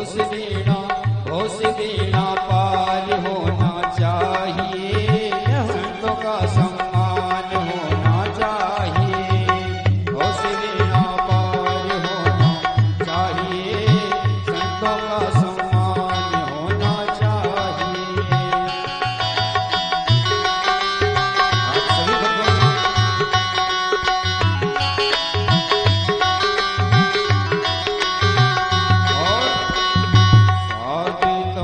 होश वीणा पार होना चाहिए, संतों का सम्मान होना चाहिए। होश वीणा पार होना चाहिए, संतों का सम्मान होना चाहिए। आप सभी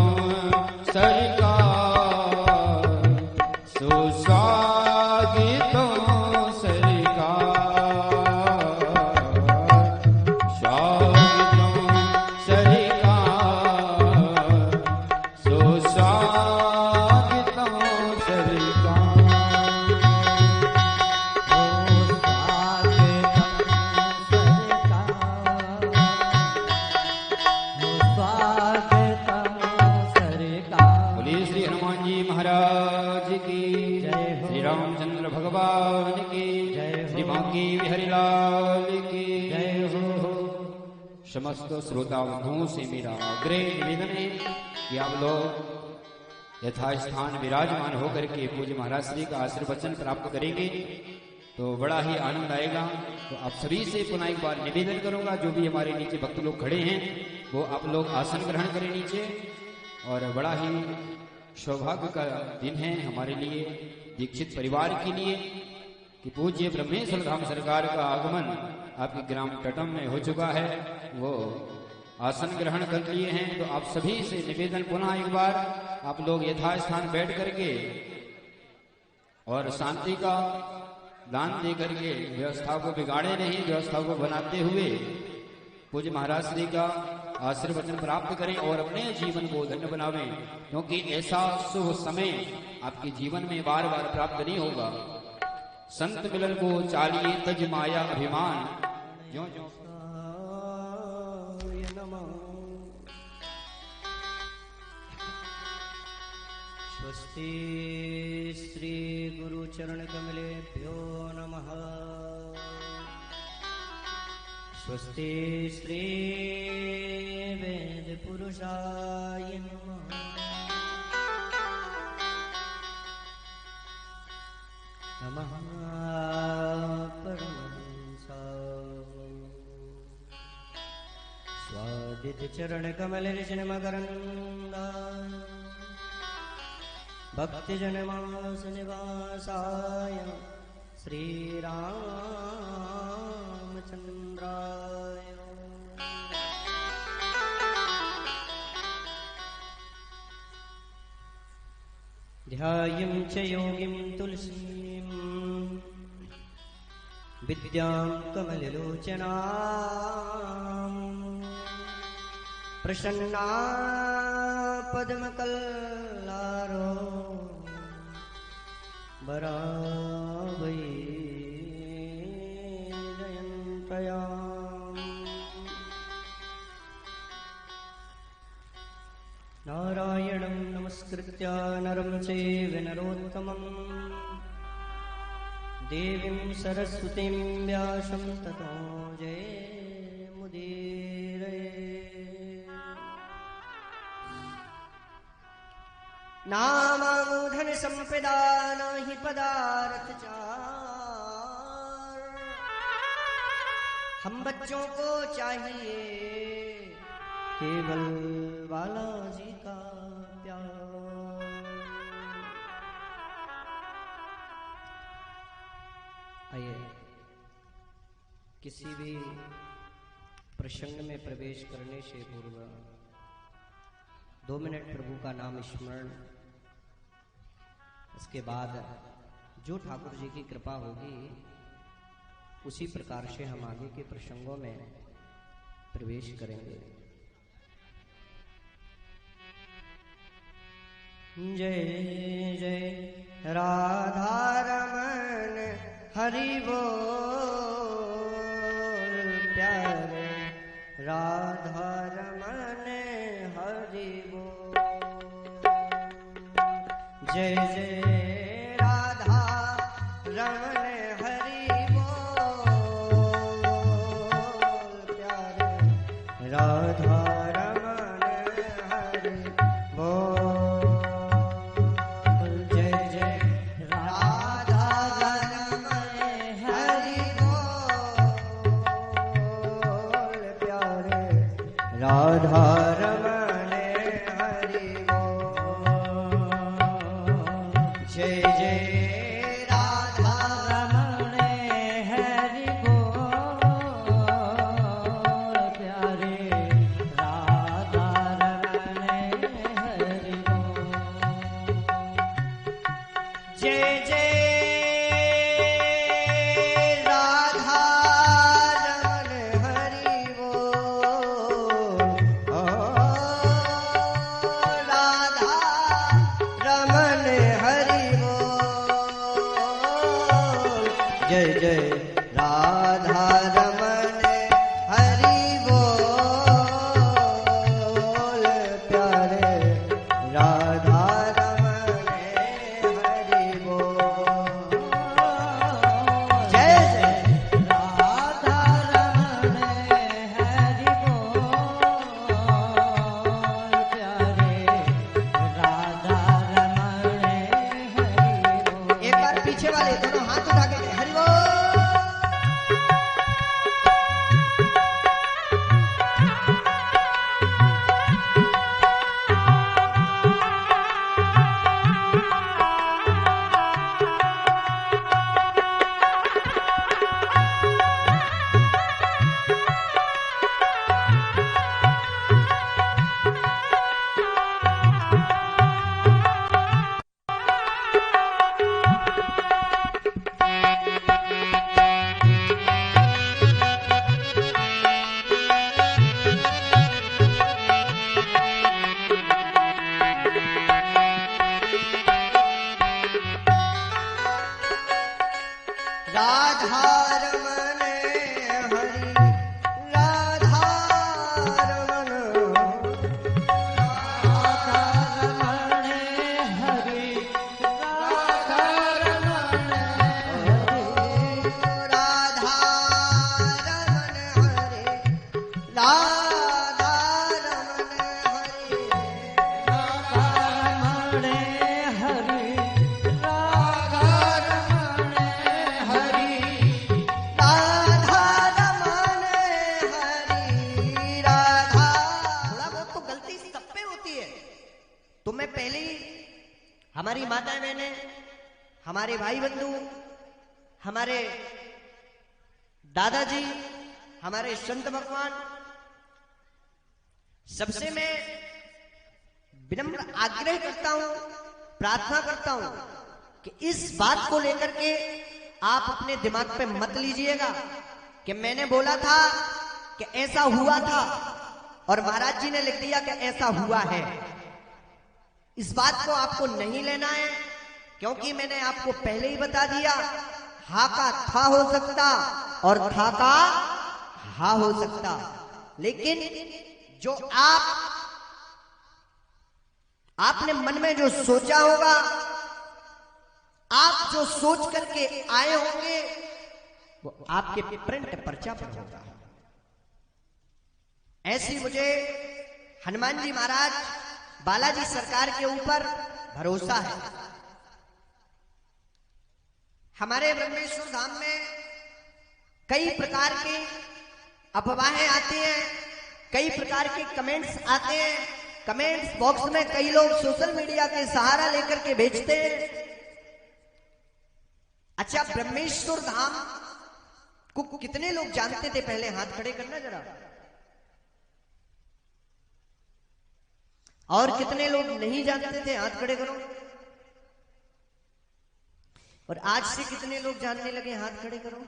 समस्त श्रोता बंधुओं से मेरा अग्रे निवेदन है कि आप लोग यथास्थान विराजमान होकर के पूज्य महाराज श्री का आशीर्वचन प्राप्त करेंगे तो बड़ा ही आनंद आएगा। तो आप सभी से पुनः एक बार निवेदन करूंगा, जो भी हमारे नीचे भक्त लोग खड़े हैं वो आप लोग आसन ग्रहण करें नीचे। और बड़ा ही सौभाग्य का दिन है हमारे लिए, दीक्षित परिवार के लिए, कि पूज्य ब्रह्मेश्वर धाम सरकार का आगमन आपके ग्राम टटम में हो चुका है। वो आसन ग्रहण कर लिए हैं। तो आप सभी से निवेदन पुनः एक बार आप लोग यथास्थान बैठ करके और शांति का दान दे करके व्यवस्था को बिगाड़े नहीं, व्यवस्था को बनाते हुए पूज्य महाराज श्री का आशीर्वचन प्राप्त करें और अपने जीवन को धन्य बनावें, क्योंकि ऐसा शुभ समय आपके जीवन में बार बार प्राप्त नहीं होगा। संत मिलन को चालिए तज माया अभिमान, जो जो स्वस्ति श्री गुरु चरण कमलेभ्यो नमः। स्वस्ति श्री वेद पुरुषाय नमः। नमः परमहंसाय स्वादित चरण कमल ऋषि मकरंदाय भक्ति जनमास निवासाय श्री रामचंद्राय ध्यायं च योगिं तुलसीं विद्यां कमललोचनां प्रसन्ना पद्मकल्लारो वरावै जयन्तयाम्। नारायणं नमस्कृत्य नरं चैव नरोत्तमं देवीं सरस्वतीं व्यासं ततो जयमुदीरये। नामामूधन संपदा नहि पदार्थ चार, हम बच्चों को चाहिए केवल बालाजी का प्यार। आइए किसी भी प्रसंग में प्रवेश करने से पूर्व 2 मिनट प्रभु का नाम स्मरण, इसके बाद जो ठाकुर जी की कृपा होगी उसी प्रकार से हम आगे के प्रसंगों में प्रवेश करेंगे। जय जय राधा रमन हरि बोल, प्यारे राधा रमन हरि बोल। जय जय राधा रमन हरि बोल, प्यारे राधा रमन राधा रमण हरि बोल। जय जय राधा रमण हरि बोल। प्यारे राधा रमण हरि बोल। जय जय हमारी माताएं बहनें, हमारे भाई बंधु, हमारे दादाजी, हमारे संत भगवान, सबसे मैं विनम्र आग्रह करता हूं, प्रार्थना करता हूं कि इस बात को लेकर के आप अपने दिमाग पे मत लीजिएगा कि मैंने बोला था कि ऐसा हुआ था और महाराज जी ने लिख दिया कि ऐसा हुआ है। इस बात को आपको नहीं लेना है, क्योंकि मैंने आपको पहले ही बता दिया, हा का था हो सकता और था का हा हो सकता, लेकिन जो आपने मन में जो सोचा होगा, आप जो सोच करके आए होंगे, वो आपके प्रिंट पर्चा पर होगा। ऐसी मुझे हनुमान जी महाराज, बालाजी सरकार के ऊपर भरोसा है। हमारे ब्रह्मेश्वर धाम में कई प्रकार की अफवाहें आती हैं, कई प्रकार के कमेंट्स आते हैं। कमेंट्स बॉक्स में कई लोग सोशल मीडिया के सहारा लेकर के भेजते हैं। अच्छा, ब्रह्मेश्वर धाम को कितने लोग जानते थे? पहले हाथ खड़े करना जरा। और कितने लोग नहीं जानते थे? हाथ खड़े करो। और आज से कितने लोग जानने लगे? हाथ खड़े करो।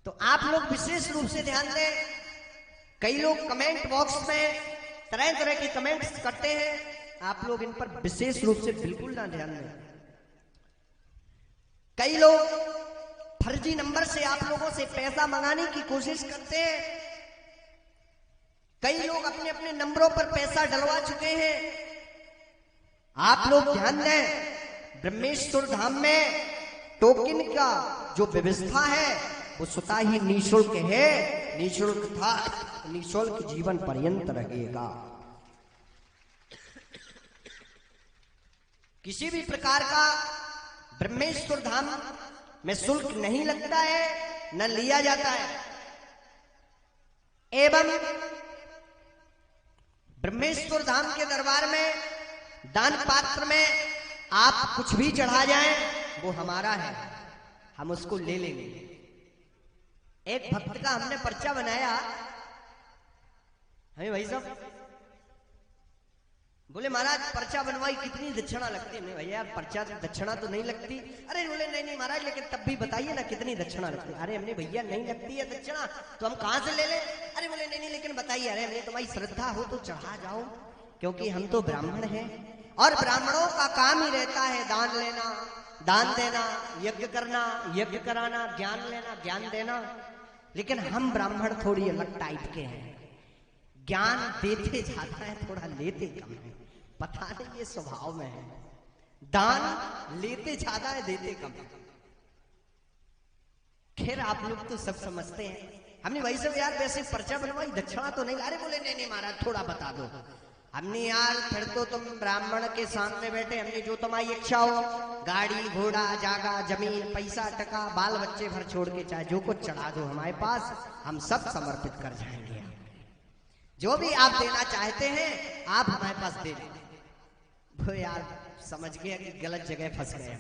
तो आप लोग विशेष रूप से ध्यान दें। कई लोग कमेंट बॉक्स में तरह तरह के कमेंट्स करते हैं, आप लोग इन पर विशेष रूप से बिल्कुल ना ध्यान दें। कई लोग फर्जी नंबर से आप लोगों से पैसा मंगाने की कोशिश करते हैं। कई लोग अपने अपने नंबरों पर पैसा डलवा चुके हैं। आप लोग ध्यान दें, ब्रह्मेश्वर धाम में टोकन का जो व्यवस्था है वो स्वतः ही निःशुल्क है। निःशुल्क था, निःशुल्क जीवन पर्यंत रहेगा। किसी भी प्रकार का ब्रह्मेश्वर धाम में शुल्क नहीं लगता है न लिया जाता है। एवं ब्रह्मेश्वर धाम के दरबार में दान पात्र में आप कुछ भी चढ़ा जाएं वो हमारा है, हम उसको ले लेंगे। एक भक्त का हमने पर्चा बनाया, हमें भाई साहब बोले महाराज पर्चा बनवाई कितनी दक्षिणा लगती है? भैया यार पर्चा दक्षिणा तो नहीं लगती। अरे बोले नहीं नहीं महाराज लेकिन तब भी बताइए ना कितनी दक्षिणा लगती है। अरे हमने भैया नहीं लगती है दक्षिणा तो हम कहां से ले लें? अरे बोले नहीं नहीं लेकिन बताइए। अरे हमने तुम्हारी श्रद्धा हो तो चढ़ा जाओ, क्योंकि हम तो ब्राह्मण हैं और ब्राह्मणों का काम ही रहता है दान लेना, दान देना, यज्ञ करना, यज्ञ कराना, ज्ञान लेना, ज्ञान देना। लेकिन हम ब्राह्मण थोड़ी अलग टाइप के हैं, ज्ञान देते जाता है थोड़ा लेते कम है, पता नहीं ये स्वभाव में है। दान लेते ज्यादा है देते कम है। खैर आप लोग तो सब समझते हैं। हमने वही सब यार वैसे पर्चा बनवाई दक्षिणा तो नहीं। अरे बोले नहीं नहीं महाराज थोड़ा बता दो। हमने यार फिर तो तुम ब्राह्मण के सामने बैठे, हमने जो तुम्हारी इच्छा हो गाड़ी घोड़ा जागा जमीन पैसा टका बाल बच्चे भर छोड़ के चाहे जो कुछ चढ़ा दो हमारे पास, हम सब समर्पित कर जाएंगे। जो भी आप देना चाहते हैं आप हमारे पास दे दें। वो यार समझ गया कि गलत जगह फंस गए।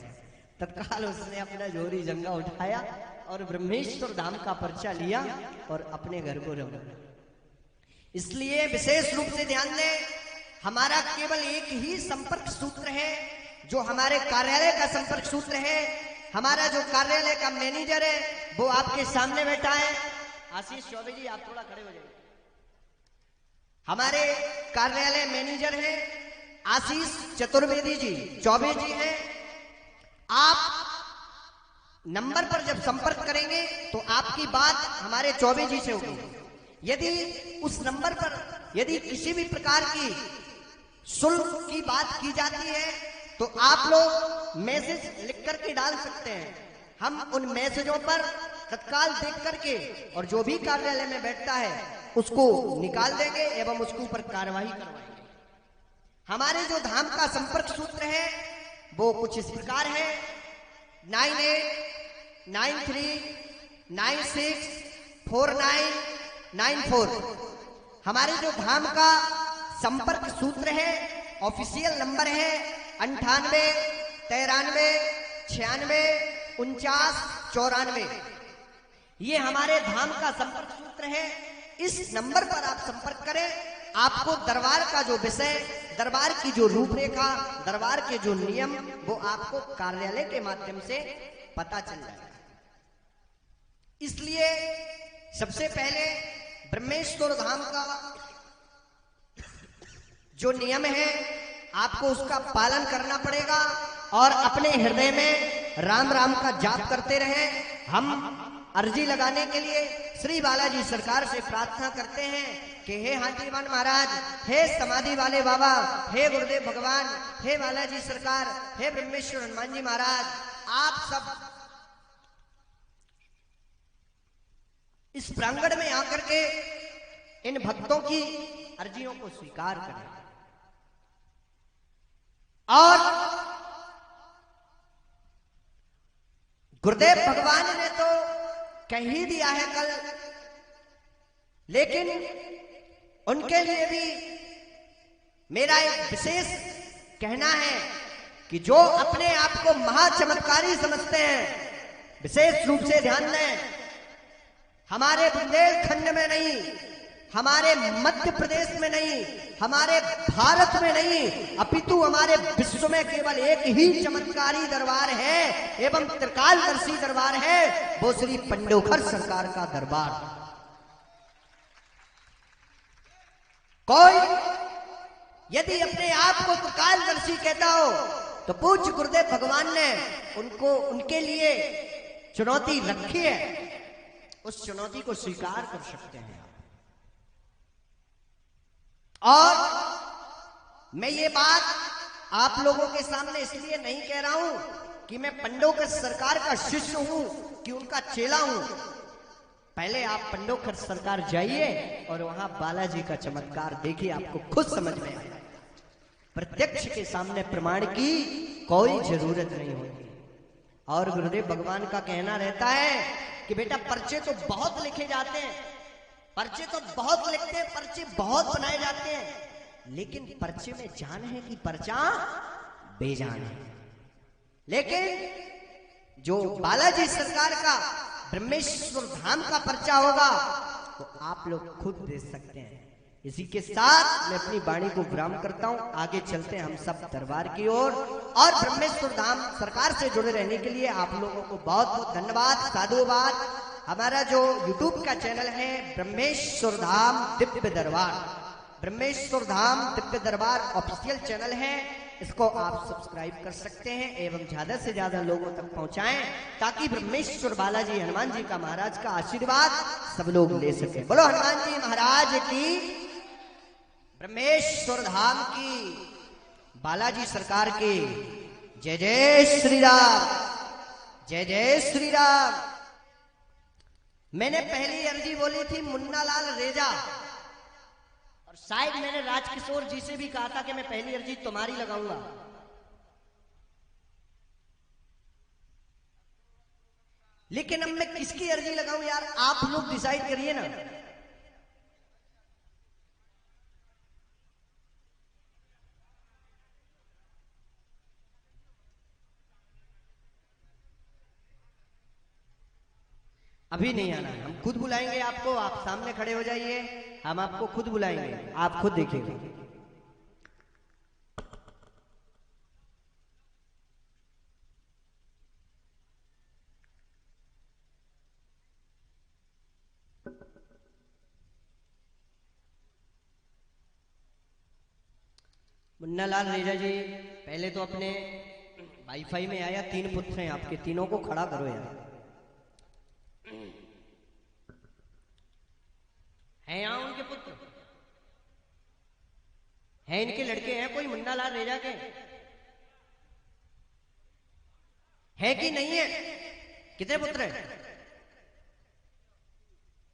तत्काल उसने अपना जोरी जंगा उठाया और ब्रह्मेश्वर धाम का पर्चा लिया और अपने घर को रवाना। इसलिए विशेष रूप से ध्यान दें, हमारा केवल एक ही संपर्क सूत्र है जो हमारे कार्यालय का संपर्क सूत्र है। हमारा जो कार्यालय का मैनेजर है वो आपके सामने बैठा है। आशीष चौबे जी आप थोड़ा खड़े हो जाइए। हमारे कार्यालय मैनेजर है आशीष चतुर्वेदी जी, चौबे जी हैं। आप नंबर पर जब संपर्क करेंगे तो आपकी बात हमारे चौबे जी से होगी। यदि उस नंबर पर यदि किसी भी प्रकार की शुल्क की बात की जाती है तो आप लोग मैसेज लिख करके डाल सकते हैं। हम उन मैसेजों पर तत्काल देख करके और जो भी कार्यालय में बैठता है उसको निकाल देंगे एवं उसके ऊपर कार्रवाई करवाएंगे। हमारे जो धाम का संपर्क सूत्र है वो कुछ इस प्रकार है 9893964994। हमारे जो धाम का संपर्क सूत्र है ऑफिशियल नंबर है 9893964994। ये हमारे धाम का संपर्क सूत्र है। इस नंबर पर आप संपर्क करें, आपको दरबार का जो विषय, दरबार की जो रूपरेखा, दरबार के जो नियम वो आपको कार्यालय के माध्यम से पता चल जाएगा। इसलिए सबसे पहले ब्रह्मेश्वर धाम का जो नियम है आपको उसका पालन करना पड़ेगा और अपने हृदय में राम राम का जाप करते रहें। हम अर्जी लगाने के लिए श्री बालाजी सरकार से प्रार्थना करते हैं कि हे हाथीवान महाराज, हे समाधि वाले बाबा, हे गुरुदेव भगवान, हे बालाजी सरकार, हे ब्रह्मेश्वर हनुमान जी महाराज, आप सब इस प्रांगण में आकर के इन भक्तों की अर्जियों को स्वीकार करें। और गुरुदेव भगवान ने तो कह ही दिया है कल, लेकिन उनके लिए भी मेरा एक विशेष कहना है कि जो अपने आप को महाचमत्कारी समझते हैं, विशेष रूप से ध्यान दें, हमारे बुंदेलखंड में नहीं, हमारे मध्य प्रदेश में नहीं, हमारे भारत में नहीं, अपितु हमारे विश्व में केवल एक ही चमत्कारी दरबार है एवं त्रिकालदर्शी दरबार है, वो श्री पंडोखर सरकार का दरबार। कोई यदि अपने आप को त्रिकालदर्शी कहता हो तो पूज्य गुरुदेव भगवान ने उनको उनके लिए चुनौती रखी है, उस चुनौती को स्वीकार कर सकते हैं। और मैं ये बात आप लोगों के सामने इसलिए नहीं कह रहा हूं कि मैं पंडोखर सरकार का शिष्य हूं, कि उनका चेला हूं। पहले आप पंडोखर सरकार जाइए और वहां बालाजी का चमत्कार देखिए, आपको खुद समझ में आएगा। प्रत्यक्ष के सामने प्रमाण की कोई जरूरत नहीं होती। और गुरुदेव भगवान का कहना रहता है कि बेटा पर्चे तो बहुत लिखे जाते हैं, पर्चे तो बहुत लिखते हैं, पर्चे बहुत बनाए जाते हैं, लेकिन पर्चे में जान है कि पर्चा बेजान है। लेकिन जो बालाजी सरकार का ब्रह्मेश्वर धाम का पर्चा होगा तो आप लोग खुद देख सकते हैं। इसी के साथ मैं अपनी वाणी को विराम करता हूं। आगे चलते हैं हम सब दरबार की ओर। और ब्रह्मेश्वर धाम सरकार से जुड़े रहने के लिए आप लोगों को बहुत बहुत धन्यवाद, साधुवाद। हमारा जो YouTube का चैनल है ब्रह्मेश्वर धाम दिव्य दरबार, ब्रह्मेश्वर धाम दिव्य दरबार ऑफिशियल चैनल है, इसको आप सब्सक्राइब कर सकते हैं एवं ज्यादा से ज्यादा लोगों तक पहुंचाएं ताकि ब्रह्मेश्वर बालाजी हनुमान जी का महाराज का आशीर्वाद सब लोग ले सके। बोलो हनुमान जी महाराज की, ब्रह्मेश्वर धाम की, बालाजी सरकार की जय जय श्री राम, जय जय श्री राम। मैंने पहली अर्जी बोली थी मुन्ना लाल रेजा, और शायद मैंने राजकिशोर जी से भी कहा था कि मैं पहली अर्जी तुम्हारी लगाऊंगा। लेकिन अब मैं किसकी अर्जी लगाऊं यार, आप लोग डिसाइड करिए ना। अभी नहीं आना है, हम खुद बुलाएंगे आपको, आप सामने खड़े हो जाइए, हम आपको खुद बुलाएंगे, आप खुद देखिएगा। मुन्ना लाल रेजा जी, पहले तो अपने वाईफाई में आया, 3 पुत्र हैं आपके, तीनों को खड़ा करो यार। हैं यहाँ उनके पुत्र हैं, इनके लड़के हैं कोई मुन्ना लाल रेजा के, है कि नहीं है? कितने पुत्र हैं?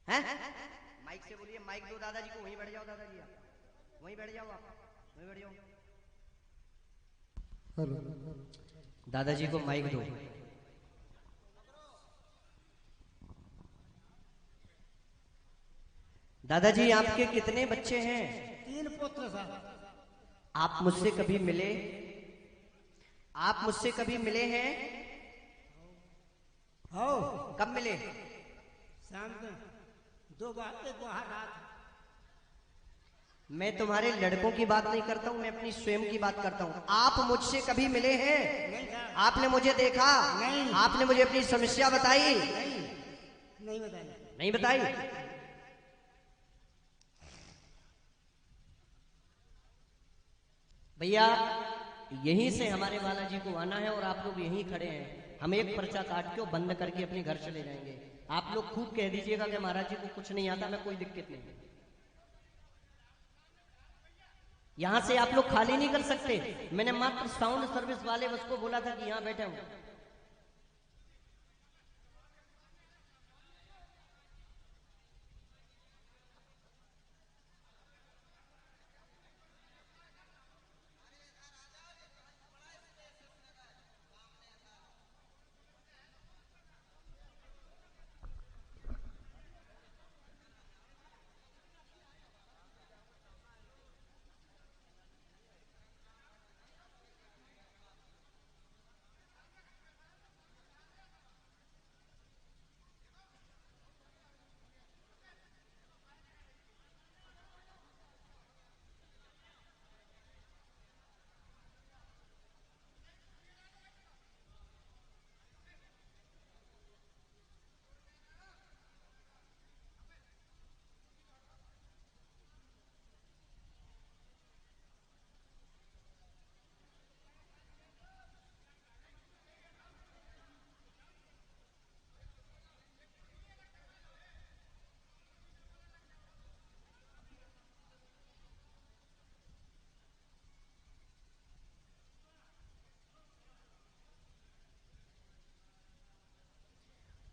हैं? माइक से बोलिए, माइक दो दादाजी को, वहीं बैठ जाओ दादाजी, आप वहीं बैठ जाओ, आप वहीं बैठ जाओ। दादाजी को माइक दो। दादाजी आपके कितने बच्चे हैं? 3 पुत्र साहब। आप मुझसे कभी मिले? आप मुझसे कभी मिले हैं? हो कब मिले? शाम को 2 बार, 1 बार रात। मैं तुम्हारे लड़कों की बात नहीं करता हूं, मैं अपनी स्वयं की बात करता हूं। आप मुझसे कभी मिले हैं? नहीं साहब। आपने मुझे देखा? नहीं। आपने मुझे अपनी समस्या बताई? नहीं बताया। नहीं बताई? भैया यहीं से हमारे बालाजी को आना है और आप लोग यहीं खड़े हैं। हम एक पर्चा काट के बंद करके अपने घर चले जाएंगे। आप लोग खूब कह दीजिएगा कि महाराज जी को कुछ नहीं आता, मैं कोई दिक्कत नहीं। यहां से आप लोग खाली नहीं कर सकते। मैंने मात्र साउंड सर्विस वाले उसको बोला था कि यहां बैठे हूं।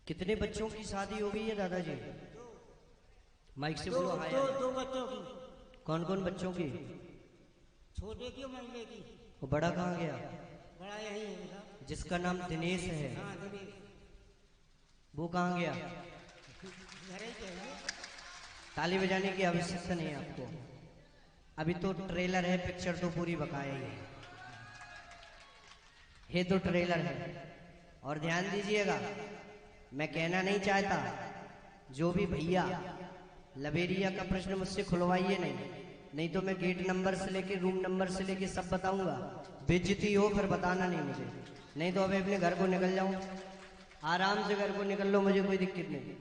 कितने बच्चों की शादी हो गई है दादाजी? माइक से बोलो। हाय। 2 बच्चों की। कौन कौन बच्चों की? छोटे की और मंगले की। वो बड़ा कहाँ गया? बड़ा यही है साहब। जिसका नाम दिनेश है, हाँ दिनेश, वो कहाँ गया? घर ही चाहिए। ताली बजाने की आवश्यकता नहीं है आपको, अभी तो ट्रेलर है, पिक्चर तो पूरी बकाया ही है। ये तो ट्रेलर है। और ध्यान दीजिएगा, मैं कहना नहीं चाहता, जो भी भैया लबेरिया का प्रश्न मुझसे खुलवाइए नहीं तो मैं गेट नंबर से लेके रूम नंबर से लेके सब बताऊंगा। बेइज्जती हो फिर बताना नहीं मुझे, नहीं तो अभी अपने घर को निकल जाऊं, आराम से घर को निकल लो, मुझे कोई दिक्कत नहीं।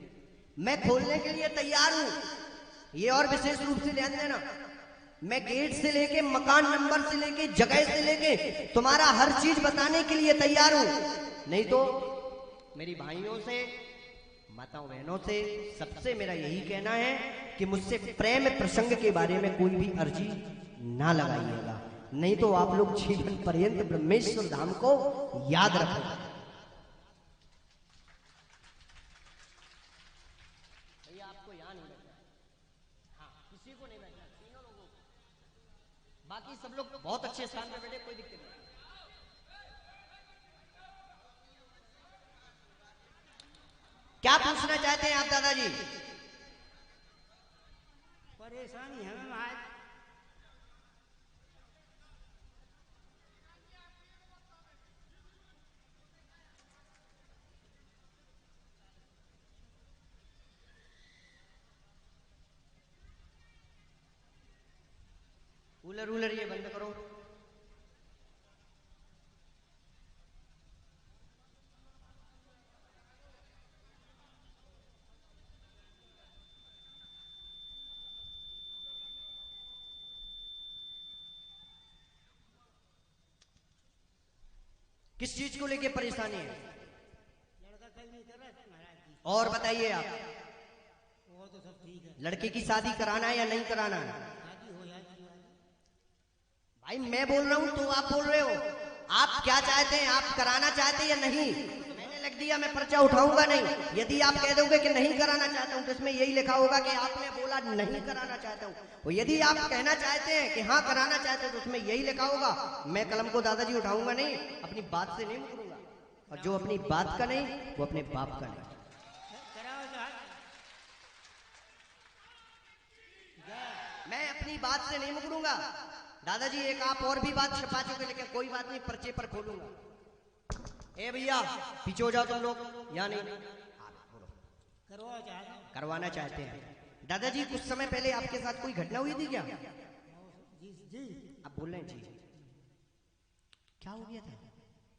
मैं खोलने के लिए तैयार हूं, ये और विशेष रूप से ध्यान देना। मैं गेट से लेके मकान नंबर से लेके जगह से लेके तुम्हारा हर चीज बताने के लिए तैयार हूं। नहीं तो मेरी भाइयों से, माताओं बहनों से, सबसे मेरा यही कहना है कि मुझसे प्रेम प्रसंग के बारे में कोई भी अर्जी ना लगाइएगा, नहीं तो आप लोग जीवन पर्यंत ब्रह्मेश्वर धाम को याद रखें। भैया आपको यहाँ नहीं बैठना, हाँ किसी को नहीं बैठना, तीनों लोगों को, बाकी सब लोग बहुत अच्छे स्थान पे बैठे, कोई दिक्कत नहीं। क्या पूछना चाहते हैं आप दादाजी? परेशानी है महाराज, कूलर वूलर ये बंद करो। किस चीज को लेके परेशानी है? लड़का कल नहीं कर रहा महाराज जी, और बताइए आप, वो तो सब ठीक है। लड़के की शादी कराना है या नहीं कराना है? शादी हो जाती है। भाई मैं बोल रहा हूं तो आप बोल रहे हो, आप क्या चाहते हैं? आप कराना चाहते हैं या नहीं? मैंने लिख दिया, मैं पर्चा उठाऊंगा नहीं। यदि आप कह दोगे कि नहीं कराना चाहता हूं तो इसमें यही लिखा होगा कि आपने बोला नहीं कराना चाहता हूं, और यदि आप कहना चाहते हैं कि हाँ कराना चाहते हैं तो उसमें यही लिखा होगा। मैं कलम को दादाजी उठाऊंगा नहीं, अपनी बात से नहीं मुकरूंगा, और जो अपनी बात का नहीं वो अपने बाप का नहीं। कराओ जहाज, मैं अपनी बात से नहीं मुकरूंगा दादाजी। एक आप और भी बात छिपा चुके, लेकिन कोई बात नहीं, पर्चे पर खोलूंगा। ए भैया पीछे हो जाओ तुम लोग, यहाँ नहीं। करवाओ जहाज, करवाना चाहते हैं दादाजी। कुछ समय पहले आपके साथ कोई घटना हुई थी क्या? जी जी, आप बोल रहे हैं जी, क्या हो गया था?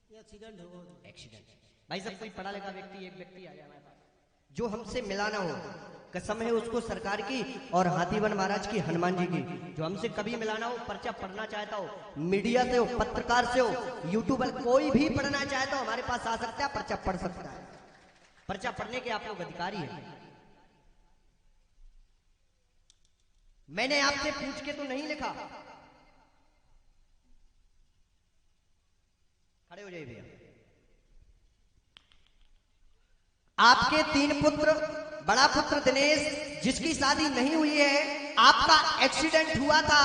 ये एक्सीडेंट हो गया। एक्सीडेंट? भाई साहब कोई पढ़ा लिखा व्यक्ति, एक व्यक्ति आ जाए जो हमसे मिला ना हो, कसम है उसको सरकार की और हाथीवन महाराज की, हनुमान जी की, जो हमसे कभी मिलाना हो, पर्चा पढ़ना चाहता हो, मीडिया से हो, पत्रकार से हो, यूट्यूबर, कोई भी पढ़ना चाहता हो हमारे पास आ सकता है, पर्चा पढ़ सकता है। पर्चा पढ़ने के आप लोग अधिकारी हैं। मैंने आपसे पूछ के तो नहीं लिखा। खड़े हो जाइए भैया। आपके 3 पुत्र, बड़ा पुत्र दिनेश जिसकी शादी नहीं हुई है, आपका एक्सीडेंट हुआ था,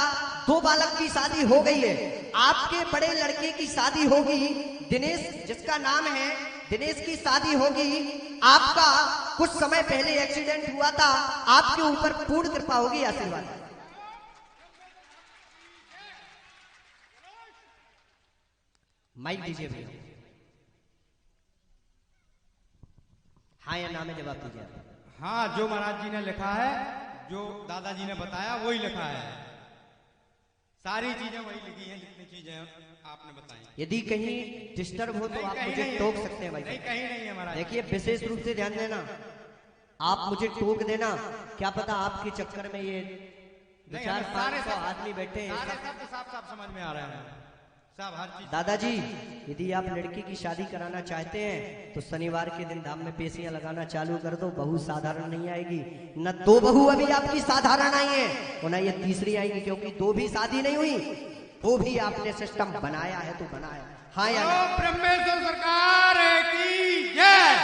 2 बालक की शादी हो गई है। आपके बड़े लड़के की शादी होगी, दिनेश जिसका नाम है, दिनेश की शादी होगी। आपका कुछ समय पहले एक्सीडेंट हुआ था, आपके ऊपर पूर्ण कृपा होगी, आशीर्वाद। माइक दीजिए भैया। हाँ या ना में जवाब दीजिए। हाँ, जो महाराज जी ने लिखा है, जो दादाजी ने बताया वही लिखा है, सारी चीजें वही लिखी हैं, जितनी चीजें आपने बताई। यदि कहीं डिस्टर्ब हो तो आप मुझे टोक सकते हैं भाई। नहीं, कहीं नहीं है महाराज। देखिए विशेष रूप से ध्यान देना, आप मुझे टोक देना, क्या पता आपके चक्कर में ये 2-4-500 आदमी बैठे हैं। सारे शब्द साफ समझ में आ रहे हैं, सब हर चीज। दादाजी यदि आप लड़की की शादी कराना चाहते हैं तो शनिवार के दिन धाम में पेशियां लगाना चालू कर दो। बहू साधारण नहीं आएगी, न 2 बहू अभी आपकी साधारण आई है और न ये तीसरी आएगी, क्योंकि 2 भी शादी नहीं हुई, वो भी आपने सिस्टम बनाया है तो बनाया। हाँ या ना? ब्रह्मेश्वर सरकार की जय।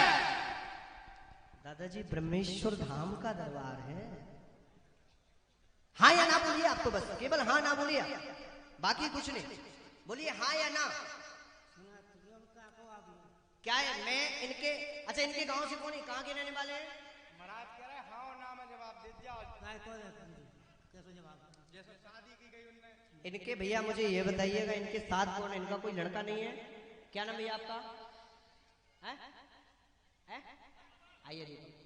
दादाजी ब्रह्मेश्वर धाम का दरबार है। हाँ या ना बोलिए आप, तो बस केवल हाँ ना बोलिए, बाकी कुछ नहीं, बोलिए हाँ या ना। सुना प्रियंका को क्या है? मैं इनके, अच्छा इनके गांव से कौन है, कहाँ के रहने वाले हैं? महाराज कह रहे हाँ नाम जवाब दे दिया। काय को कैसे जवाब? जैसे शादी की गई उनने। इनके भैया मुझे ये बताइएगा, इनके साथ कौन है? इनका कोई लड़का नहीं है? क्या नाम भैया आपका? है? है? आइए दीपक।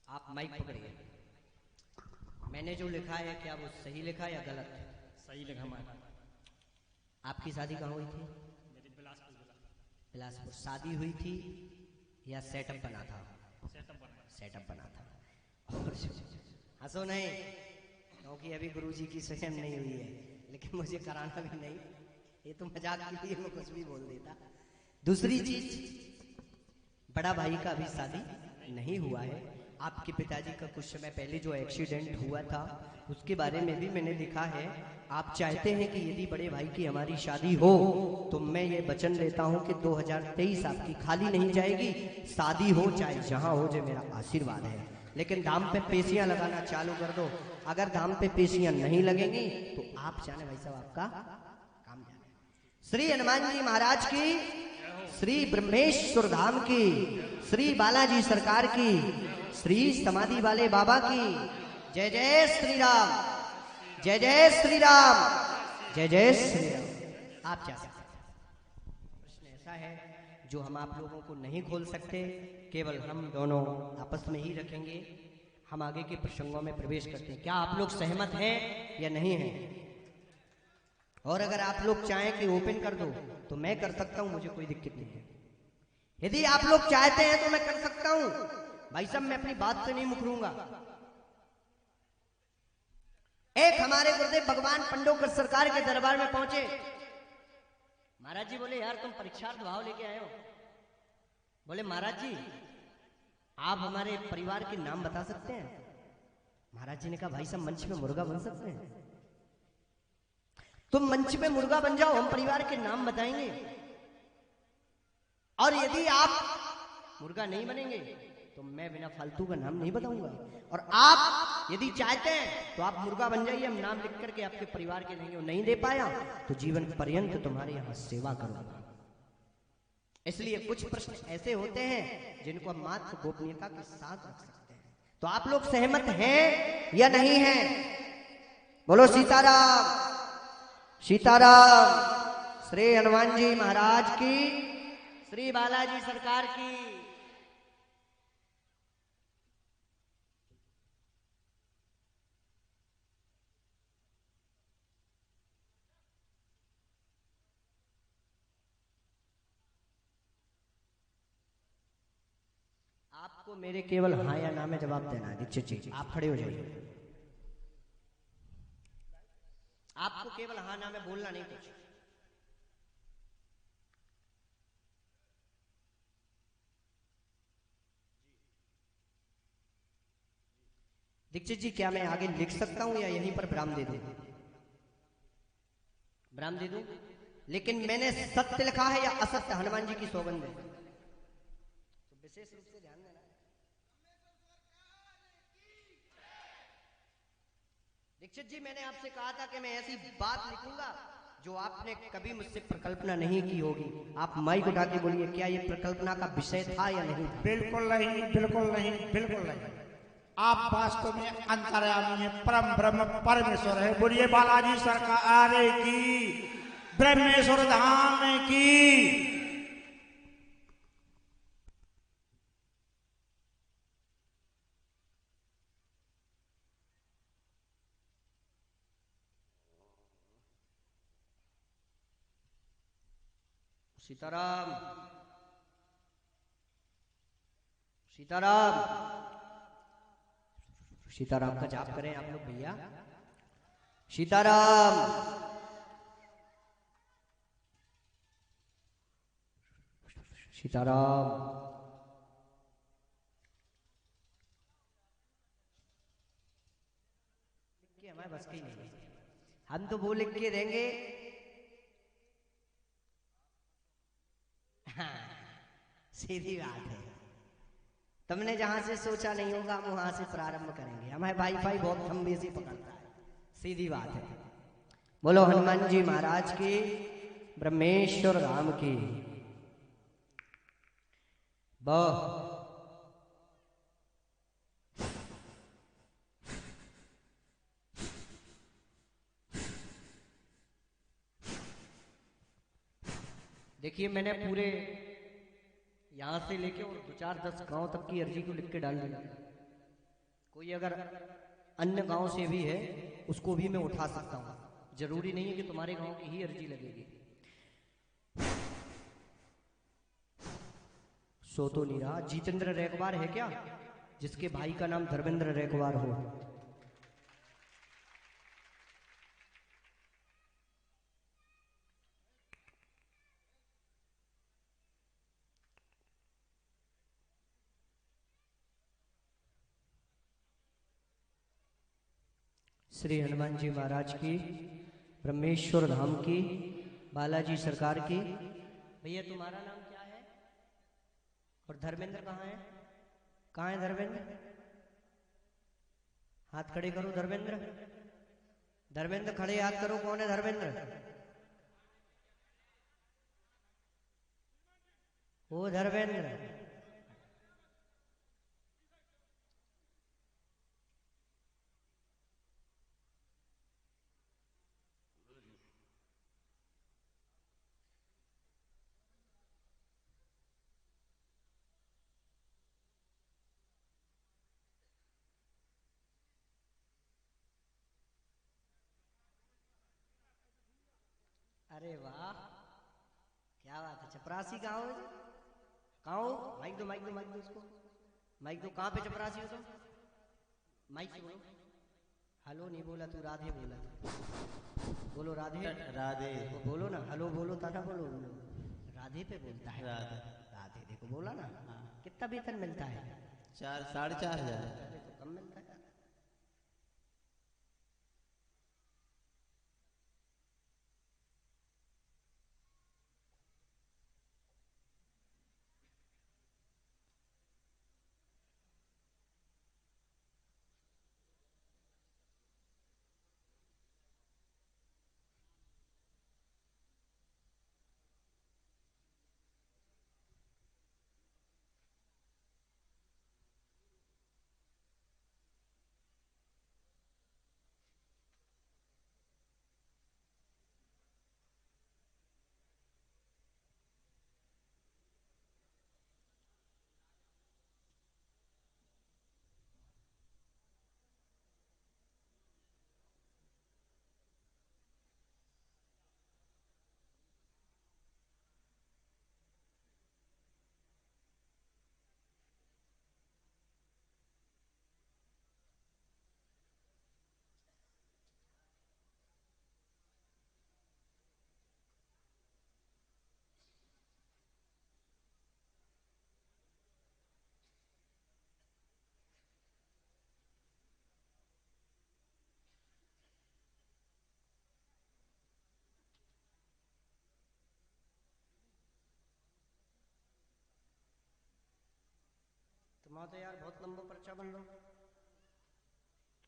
आप माइक पकड़िए। मैंने जो लिखा है क्या वो सही लिखा या गलत? सही लिखा महाराज। आपकी शादी कहाँ हुई थी? मेरी बिलासपुर जिला। बिलासपुर। शादी हुई थी या सेटअप बना था? सेटअप बना था। और हंसो नहीं, क्योंकि अभी गुरुजी की स्वयं नहीं हुई है, लेकिन मुझे कराना भी नहीं, ये तो मजाक के लिए मैं कुछ भी बोल देता। दूसरी चीज, बड़ा भाई का अभी शादी नहीं हुआ है। आपके पिताजी का कुछ समय पहले जो एक्सीडेंट हुआ था उसके बारे में भी मैंने लिखा है। आप चाहते हैं कि यदि बड़े भाई की हमारी शादी हो तो मैं ये वचन लेता हूं कि 2023 आपकी खाली नहीं जाएगी, शादी हो चाहे जहां हो, जो मेरा आशीर्वाद है। लेकिन धाम पे पेशियां लगाना चालू कर दो। अगर धाम पे पेशियां नहीं लगेंगी तो आप जाने भाई साहब आपका काम जाने। श्री हनुमान जी महाराज की, श्री ब्रह्मेश्वर धाम की, श्री बालाजी सरकार की, श्री समाधि वाले बाबा की जय जय श्री राम, जय जय श्री राम, जय जय श्री राम। आप जा सकते हैं। प्रश्न ऐसा है जो हम आप लोगों को नहीं खोल सकते, केवल हम दोनों आपस में ही रखेंगे। हम आगे के प्रसंगों में प्रवेश करते हैं। क्या आप लोग सहमत हैं या नहीं हैं? और अगर आप लोग चाहें कि ओपन कर दो तो मैं कर सकता हूं, मुझे कोई दिक्कत नहीं है। यदि आप लोग चाहते हैं तो मैं कर सकता हूं भाई साहब, मैं अपनी बात से नहीं मुकरूंगा। एक हमारे गुरुदेव भगवान पंडोकर सरकार के दरबार में पहुंचे। महाराज जी बोले यार तुम परीक्षार्थ भाव लेके आए हो? बोले महाराज जी आप हमारे परिवार के नाम बता सकते हैं? महाराज जी ने कहा भाई साहब मंच पे मुर्गा बन सकते हैं? तुम मंच पे मुर्गा बन जाओ, हम परिवार के नाम बताएंगे। और यदि आप मुर्गा नहीं बनेंगे तो मैं बिना फालतू का नाम नहीं बताऊंगा। और आप यदि चाहते हैं तो आप मुर्गा बन जाइए, हम नाम लिख करके आपके परिवार के देंगे। नहीं दे पाया तो जीवन पर्यंत तुम्हारे यहां सेवा करूंगा। इसलिए कुछ प्रश्न ऐसे होते हैं जिनको हम मात्र गोपनीयता के साथ रख सकते हैं। तो आप लोग सहमत हैं या नहीं हैं? बोलो सीताराम, सीताराम। श्री हनुमान जी महाराज की, श्री बालाजी सरकार की। आपको मेरे केवल हाँ या ना में जवाब देना है। दीक्षित जी आप खड़े हो जाइए। आपको केवल हाँ ना में बोलना नहीं कुछ। दीक्षित जी क्या मैं आगे लिख सकता हूं या यहीं पर विराम दे दूं? विराम दे दूं? लेकिन मैंने सत्य लिखा है या असत्य? हनुमान जी की सौगंध है। तो विशेष रूप से ध्यान देना। दीक्षित जी मैंने आपसे कहा था कि मैं ऐसी बात लिखूंगा जो आपने कभी मुझसे प्रकल्पना नहीं की होगी। आप माइक उठा के बोलिए क्या ये प्रकल्पना का विषय था या नहीं था? बिल्कुल नहीं, बिल्कुल नहीं, बिल्कुल नहीं। आप वास्तव में अंतर्यामी है, परम ब्रह्म परमेश्वर है। बोलिए बालाजी सरकार की, ब्रह्मेश्वर धाम की। सीताराम, सीताराम, सीताराम का जाप करें आप लोग भैया। सीताराम, सीताराम। हमारे बस की नहीं, हम तो वो लिख के देंगे। हाँ, सीधी बात है। तुमने जहां से सोचा नहीं होगा हम वहां से प्रारंभ करेंगे। हमारे वाईफाई बहुत लंबे से पकड़ता है, सीधी बात है। बोलो हनुमान जी महाराज की, ब्रह्मेश्वर राम की। देखिए मैंने पूरे यहां से लेके और 2-4-10 गांव तक की अर्जी को लिख के डाल दिया। कोई अगर अन्य गांव से भी है उसको भी मैं उठा सकता हूं, जरूरी नहीं है कि तुम्हारे गांव की ही अर्जी लगेगी। सो तो नहीं रहा। जितेंद्र रेखवार है क्या जिसके भाई का नाम धर्मेंद्र रेखवार हो? श्री हनुमान जी महाराज की, ब्रह्मेश्वर धाम की, बालाजी सरकार की। भैया तुम्हारा नाम क्या है और धर्मेंद्र कहाँ है? कहाँ है धर्मेंद्र? हाथ खड़े करो धर्मेंद्र। धर्मेंद्र खड़े हाथ करो। कौन है धर्मेंद्र? ओ धर्मेंद्र, अरे वाह क्या बात है। चपरासी कहाँ हो? कहाँ हो? माइक दो, माइक दो, माइक दो उसको, माइक दो। कहाँ पे चपरासी हो तुम? माइक से बोलो। हेलो नहीं बोला तू, राधे बोला तू। बोलो राधे। राधे। तो बोलो ना, हेलो बोलो ताना बोलो। राधे पे बोलता है। राधे। राधे देखो बोला ना। कितना वेतन मिलता है? 4,500। अरे तो कम मिलता है। तुम्हारा तो यार बहुत लंबा पर्चा बन लो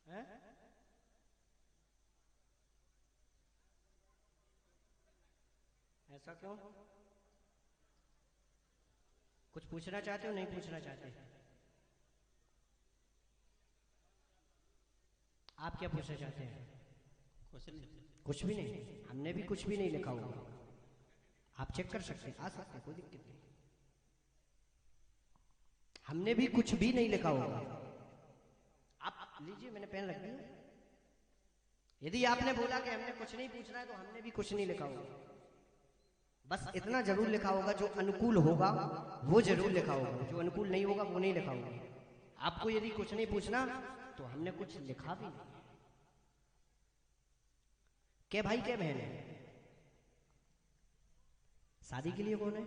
है। ऐसा क्यों? कुछ पूछना चाहते हो? नहीं पूछना चाहते? आप क्या पूछना चाहते हैं? कुछ नहीं। कुछ भी नहीं। हमने भी कुछ भी नहीं लिखा होगा। आप चेक कर सकते हैं, आ सकते हैं, कोई दिक्कत नहीं। हमने भी कुछ भी नहीं लिखा होगा। आप लीजिए, मैंने पेन रख दिया। यदि आपने बोला कि हमने कुछ नहीं पूछना है तो हमने भी कुछ नहीं लिखा होगा। बस इतना जरूर लिखा होगा, जो अनुकूल होगा वो जरूर लिखा होगा, जो अनुकूल नहीं होगा वो नहीं लिखा होगा। आपको यदि कुछ नहीं पूछना तो हमने कुछ लिखा भी नहीं। क्या भाई क्या बहन है? शादी के लिए कौन है?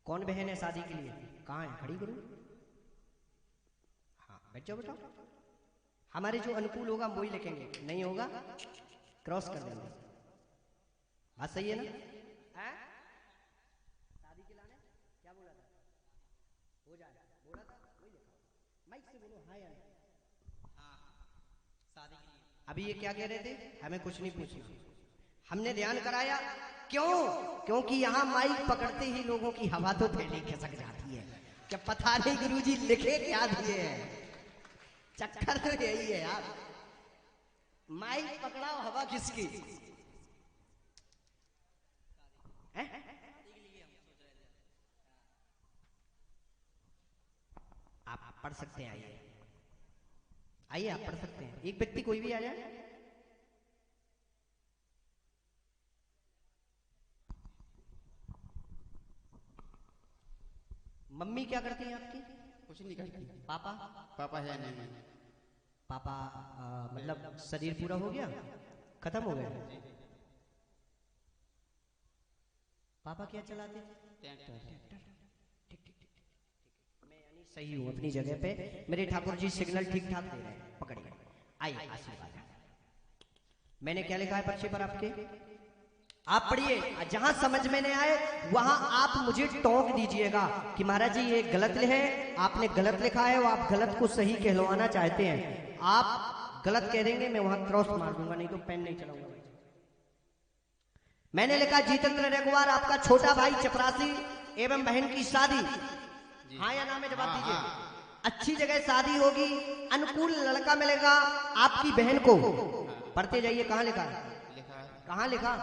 कौन बहन है शादी के लिए? कहाँ है? खड़ी करो। हाँ बैठ जाओ, बताओ। हमारे जो अनुकूल होगा वही लिखेंगे, नहीं होगा क्रॉस कर देंगे। बात सही है ना? शादी के लाने क्या बोला था? हो जाए अभी ये क्या कह रहे थे? हमें कुछ नहीं पूछना। हमने ध्यान कराया, क्यों? क्योंकि यहाँ माइक पकड़ते ही लोगों की हवा तो थैली खिसक जाती है। क्या पता नहीं गुरुजी लिखे क्या दिए हैं, चक्कर तो यही है यार। माइक पकड़ाओ, हवा किसकी है? आप पढ़ सकते हैं, आइए आइए, आप पढ़ सकते हैं। एक व्यक्ति कोई भी आ जाए। मम्मी क्या करती हैं आपकी? कुछ नहीं करती। पापा? पापा है नहीं। पापा मतलब शरीर पूरा हो गया, खत्म हो गया। पापा क्या चलाते? ट्रैक्टर। मैं यानी सही हूँ अपनी जगह पे। मेरे ठाकुर जी सिग्नल ठीक ठाक दे रहे हैं, पकड़िए। आइए, आशीर्वाद। मैंने क्या लिखा है पर्चे पर आपके? आप पढ़िए, जहां समझ में नहीं आए वहां आप मुझे टोक दीजिएगा कि महाराज जी ये गलत है, आपने गलत लिखा है, वो आप गलत को सही कहलवाना चाहते हैं। आप गलत कह देंगे, मैं वहां क्रॉस मार दूंगा, नहीं तो पेन नहीं चलाऊंगा। मैंने लिखा जितेंद्र रेगवार आपका छोटा भाई चपरासी एवं बहन की शादी, हाँ या ना में जवाब दीजिए। अच्छी जगह शादी होगी, अनुकूल लड़का मिलेगा आपकी बहन को। पढ़ते जाइए, कहाँ लिखा है? कहाँ लिखा?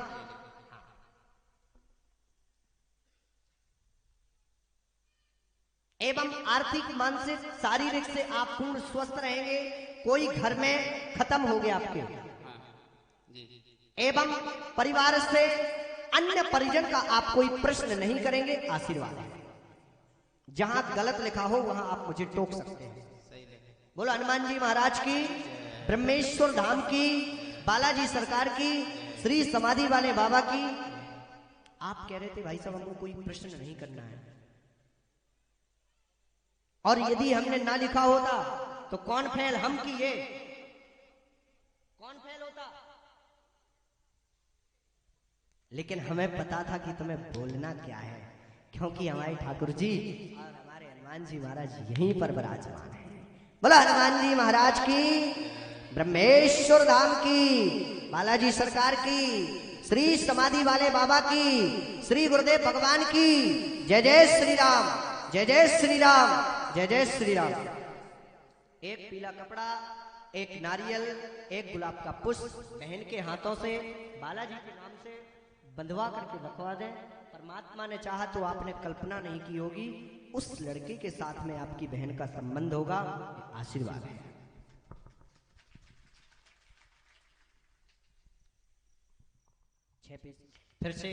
एवं आर्थिक मानसिक शारीरिक से आप पूर्ण स्वस्थ रहेंगे। कोई घर में खत्म हो गया आपके, एवं परिवार से अन्य परिजन का आप कोई प्रश्न नहीं करेंगे। आशीर्वाद है। जहां गलत लिखा हो वहां आप मुझे टोक सकते हैं। बोलो हनुमान जी महाराज की, ब्रह्मेश्वर धाम की, बालाजी सरकार की, श्री समाधि वाले बाबा की। आप कह रहे थे भाई साहब हमको कोई प्रश्न नहीं करना है, और यदि हमने ना लिखा होता तो कौन फेल? हम की ये कौन फेल होता? लेकिन हमें पता था कि तुम्हें बोलना क्या है, क्योंकि हमारे ठाकुर जी और हमारे हनुमान जी महाराज यहीं पर विराजमान है। बोला हनुमान जी महाराज की, ब्रह्मेश्वर धाम की, बालाजी सरकार की, श्री समाधि वाले बाबा की, श्री गुरुदेव भगवान की। जय जय श्री राम, जय जय श्री राम, जय जय श्री राम। एक पीला कपड़ा, एक नारियल, एक गुलाब का पुष्प बहन के हाथों से बालाजी के नाम से बंधवा करके रखवा दें। परमात्मा ने चाहा तो आपने कल्पना नहीं की होगी, उस लड़के के साथ में आपकी बहन का संबंध होगा। आशीर्वाद है। फिर से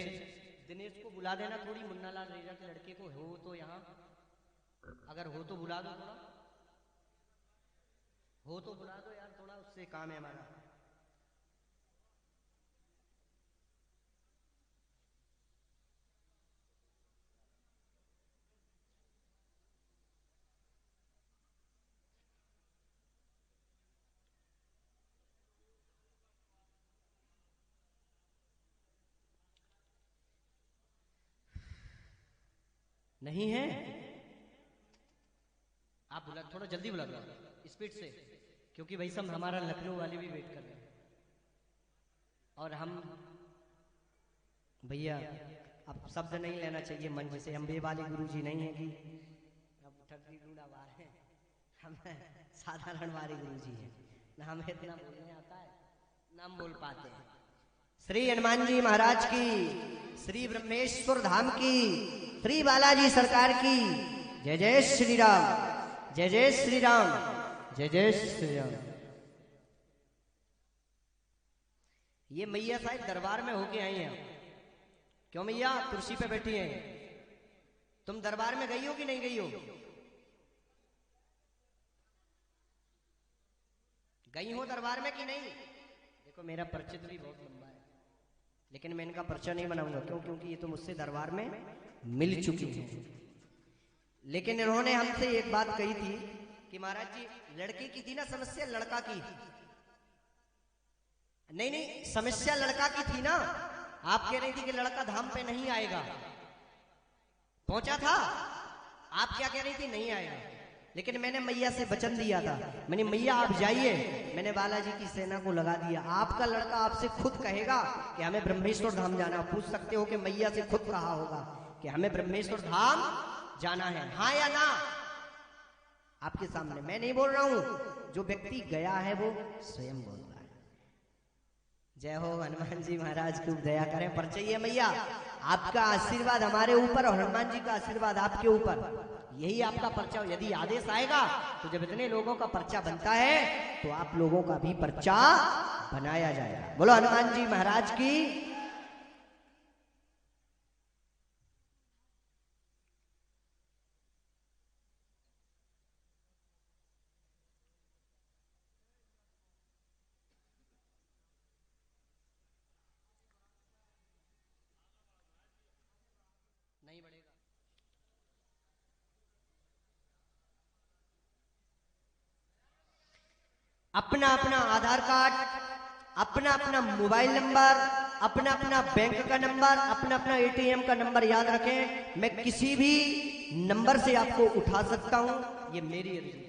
दिनेश को बुला देना, थोड़ी मुन्नालाल रेजा के लड़के को, हो तो यहाँ, अगर हो तो बुला दो, थोड़ा हो तो बुला दो यार, थोड़ा उससे काम है हमारा। नहीं है? आप बुला, थोड़ा जल्दी बुला दो, स्पीड से, क्योंकि भाई सब हमारा लखनऊ वाले भी वेट कर रहे हैं। और हम भैया अब शब्द नहीं लेना चाहिए मन से, हम बेवाले गुरु जी नहीं है कि अब ठगी ढूंढा बार है, हम साधारण वाले गुरु जी हैं ना, हमें इतना बोलने आता है ना हम बोल पाते हैं। श्री हनुमान जी महाराज की, श्री ब्रह्मेश्वर धाम की, श्री बालाजी सरकार की। जय जय श्री राम, जय जय श्री राम, जय जय श्री राम। ये मैया साहब दरबार में होके आई हैं। क्यों मैया कुर्सी पे बैठी हैं? तुम दरबार में गई हो कि नहीं गई हो? गई हो दरबार में कि नहीं? देखो मेरा परिचित भी बहुत लंबा है, लेकिन मैं इनका पर्चा नहीं बनाऊंगा। क्यों? क्योंकि ये तो मुझसे दरबार में मिल चुकी है। लेकिन इन्होंने हमसे एक बात कही थी कि महाराज जी लड़के की थी ना समस्या, लड़का की नहीं, समस्या लड़का की थी ना। आप कह रही थी कि लड़का धाम पे नहीं आएगा, पहुंचा था। आप क्या कह रही थी? नहीं आएगा। लेकिन मैंने मैया से वचन दिया था, मैंने मैया आप जाइए, मैंने बालाजी की सेना को लगा दिया। आपका लड़का आपसे खुद कहेगा कि हमें ब्रह्मेश्वर धाम जाना। पूछ सकते हो कि मैया से खुद कहा होगा कि हमें ब्रह्मेश्वर धाम जाना है, हाँ या ना? आपके सामने मैं नहीं बोल रहा हूं, जो व्यक्ति गया है वो स्वयं बोल रहा है। जय हो हनुमान जी महाराज, खूब दया करें। परिचय मैया, आपका आशीर्वाद हमारे ऊपर और हनुमान जी का आशीर्वाद आपके ऊपर, यही आपका पर्चा। यदि आदेश आएगा तो जब इतने लोगों का पर्चा बनता है तो आप लोगों का भी पर्चा बनाया जाएगा। बोलो हनुमान जी महाराज की। नहीं बढ़ेगा। अपना अपना आधार कार्ड, अपना अपना मोबाइल नंबर, अपना अपना बैंक का नंबर, अपना अपना एटीएम का नंबर याद रखें। मैं किसी भी नंबर से आपको उठा सकता हूं, ये मेरी अर्जी है।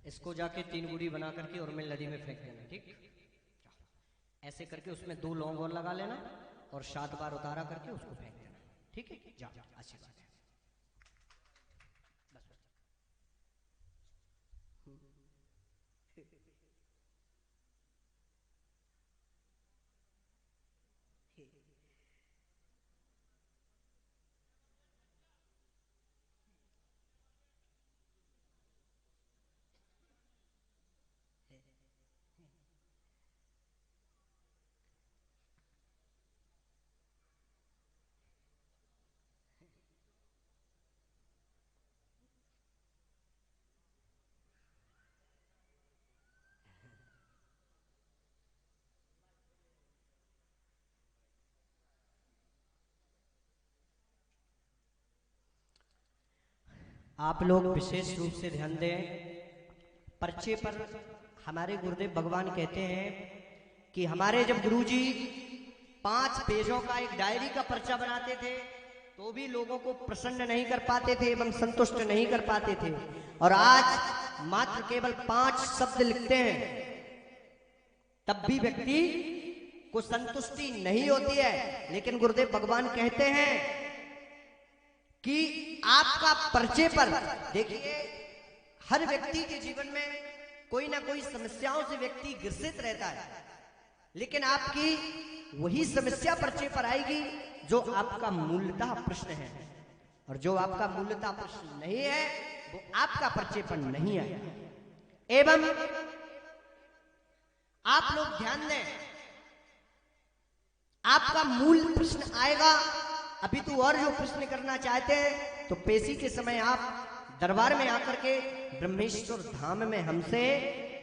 इसको जाके 3 गुड़ी बना करके और मैं नदी में फेंक देना, ठीक? ऐसे करके उसमें 2 लौंग और लगा लेना और 7 बार उतारा करके उसको फेंक देना, ठीक है? जा अच्छी बात है। आप लोग विशेष रूप से ध्यान दें, पर्चे पर हमारे गुरुदेव भगवान कहते हैं कि हमारे जब गुरुजी 5 पेजों का एक डायरी का पर्चा बनाते थे तो भी लोगों को प्रसन्न नहीं कर पाते थे एवं संतुष्ट नहीं कर पाते थे, और आज मात्र केवल 5 शब्द लिखते हैं तब भी व्यक्ति को संतुष्टि नहीं होती है। लेकिन गुरुदेव भगवान कहते हैं कि आपका पर्चे पर, देखिए हर व्यक्ति के जीवन में कोई ना कोई समस्याओं से व्यक्ति ग्रसित रहता है, लेकिन आपकी वही समस्या पर्चे पर आएगी जो आपका मूलतः प्रश्न है, और जो आपका मूलतः प्रश्न नहीं है वो आपका पर्चे पर नहीं आएगा। एवं आप लोग ध्यान दें, आपका मूल प्रश्न आएगा। अभी तो और जो प्रश्न करना चाहते हैं तो पेशी के समय आप दरबार में आकर के ब्रह्मेश्वर धाम में हमसे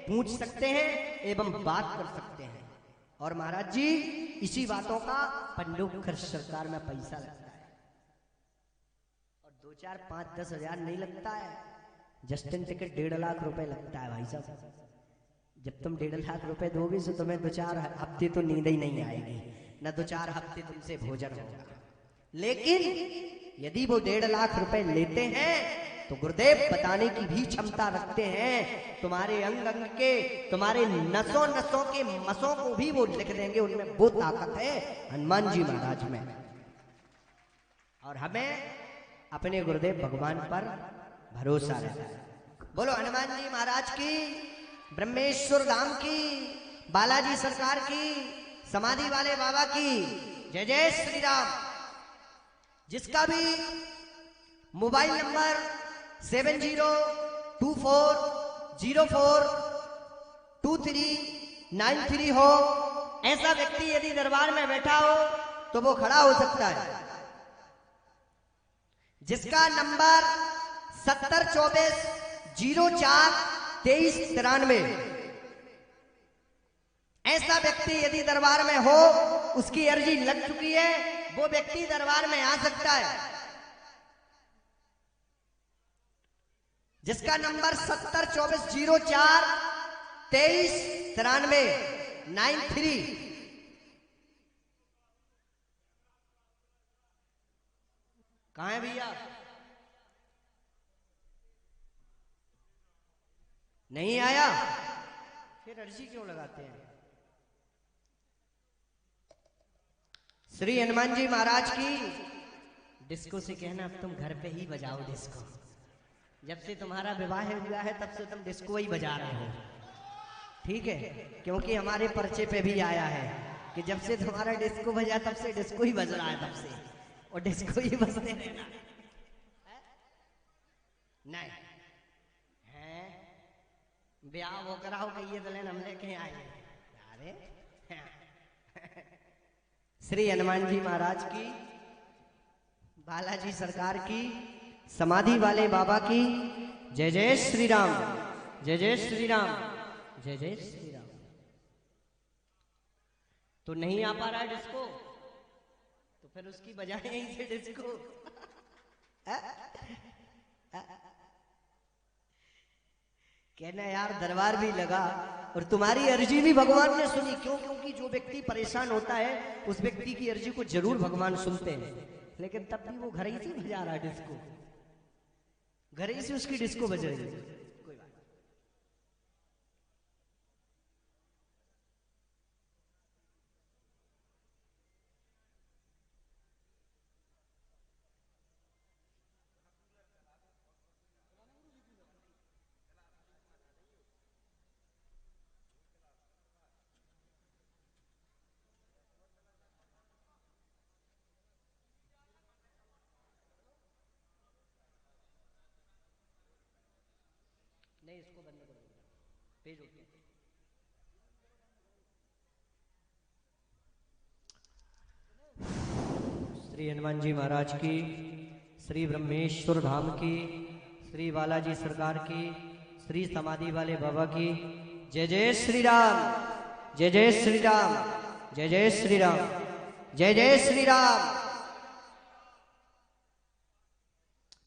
पूछ सकते हैं एवं बात कर सकते हैं। और महाराज जी, इसी बातों का पंडों खर्च सरकार में पैसा लगता है, और 2, 4, 5, 10 हजार नहीं लगता है। जस्टिन टिकट 1.5 लाख रुपए लगता है भाई साहब। जब तुम 1.5 लाख रुपए दोगे तो तुम्हें 2-4 हफ्ते तो नींद ही नहीं आएगी, न 2-4 हफ्ते तुमसे भोजन होगा। लेकिन यदि वो 1.5 लाख रुपए लेते हैं तो गुरुदेव बताने की भी क्षमता रखते हैं। तुम्हारे अंग अंग के, तुम्हारे नसों नसों के मसों को भी वो लिख देंगे, उनमें वो ताकत है हनुमान जी महाराज में। और हमें अपने गुरुदेव भगवान पर भरोसा रहता है। बोलो हनुमान जी महाराज की, ब्रह्मेश्वर धाम की, बालाजी सरकार की, समाधि वाले बाबा की जय जय श्री राम। जिसका भी मोबाइल नंबर 7024042393 हो, ऐसा व्यक्ति यदि दरबार में बैठा हो तो वो खड़ा हो सकता है। जिसका नंबर 7024042393, ऐसा व्यक्ति यदि दरबार में हो, उसकी अर्जी लग चुकी है, वो व्यक्ति दरबार में आ सकता है। जिसका नंबर 7024042393 कहाँ है भैया? नहीं आया? फिर अर्जी क्यों लगाते हैं? श्री हनुमान जी महाराज की डिस्को से कहना अब तुम घर पे ही बजाओ डिस्को। जब से तुम्हारा विवाह हुआ है तब से तुम डिस्को ही बजा रहे हो, ठीक है? क्योंकि हमारे पर्चे पे भी आया है कि जब से तुम्हारा डिस्को बजा तब से डिस्को ही बज रहा है, तब से और डिस्को ही बजते रहना। नहीं है ब्याह वो कराओ कहिए तो लेन हम लेके आए। अरे श्री हनुमान जी महाराज की, बालाजी सरकार की, समाधि वाले बाबा की जय जय श्री राम, जय जय श्री राम, जय जय श्री राम। तो नहीं आ पा रहा है डिस्को तो फिर उसकी बजाय यहीं से डिस्को। कहना यार दरबार भी लगा और तुम्हारी अर्जी भी भगवान ने सुनी। क्यों? क्योंकि जो व्यक्ति परेशान होता है उस व्यक्ति की अर्जी को जरूर भगवान सुनते हैं, लेकिन तब भी वो घर ही से बजा रहा है डिस्को, घर ही से उसकी डिस्को बज रही है। कोई बात नहीं, इसको बंद कर दो, पेज उठे। श्री हनुमान जी महाराज की, श्री ब्रह्मेश्वर धाम की, श्री बालाजी सरकार की, श्री समाधि वाले बाबा की जय जय श्री राम, जय जय श्री राम, जय जय श्री राम, जय जय श्री राम।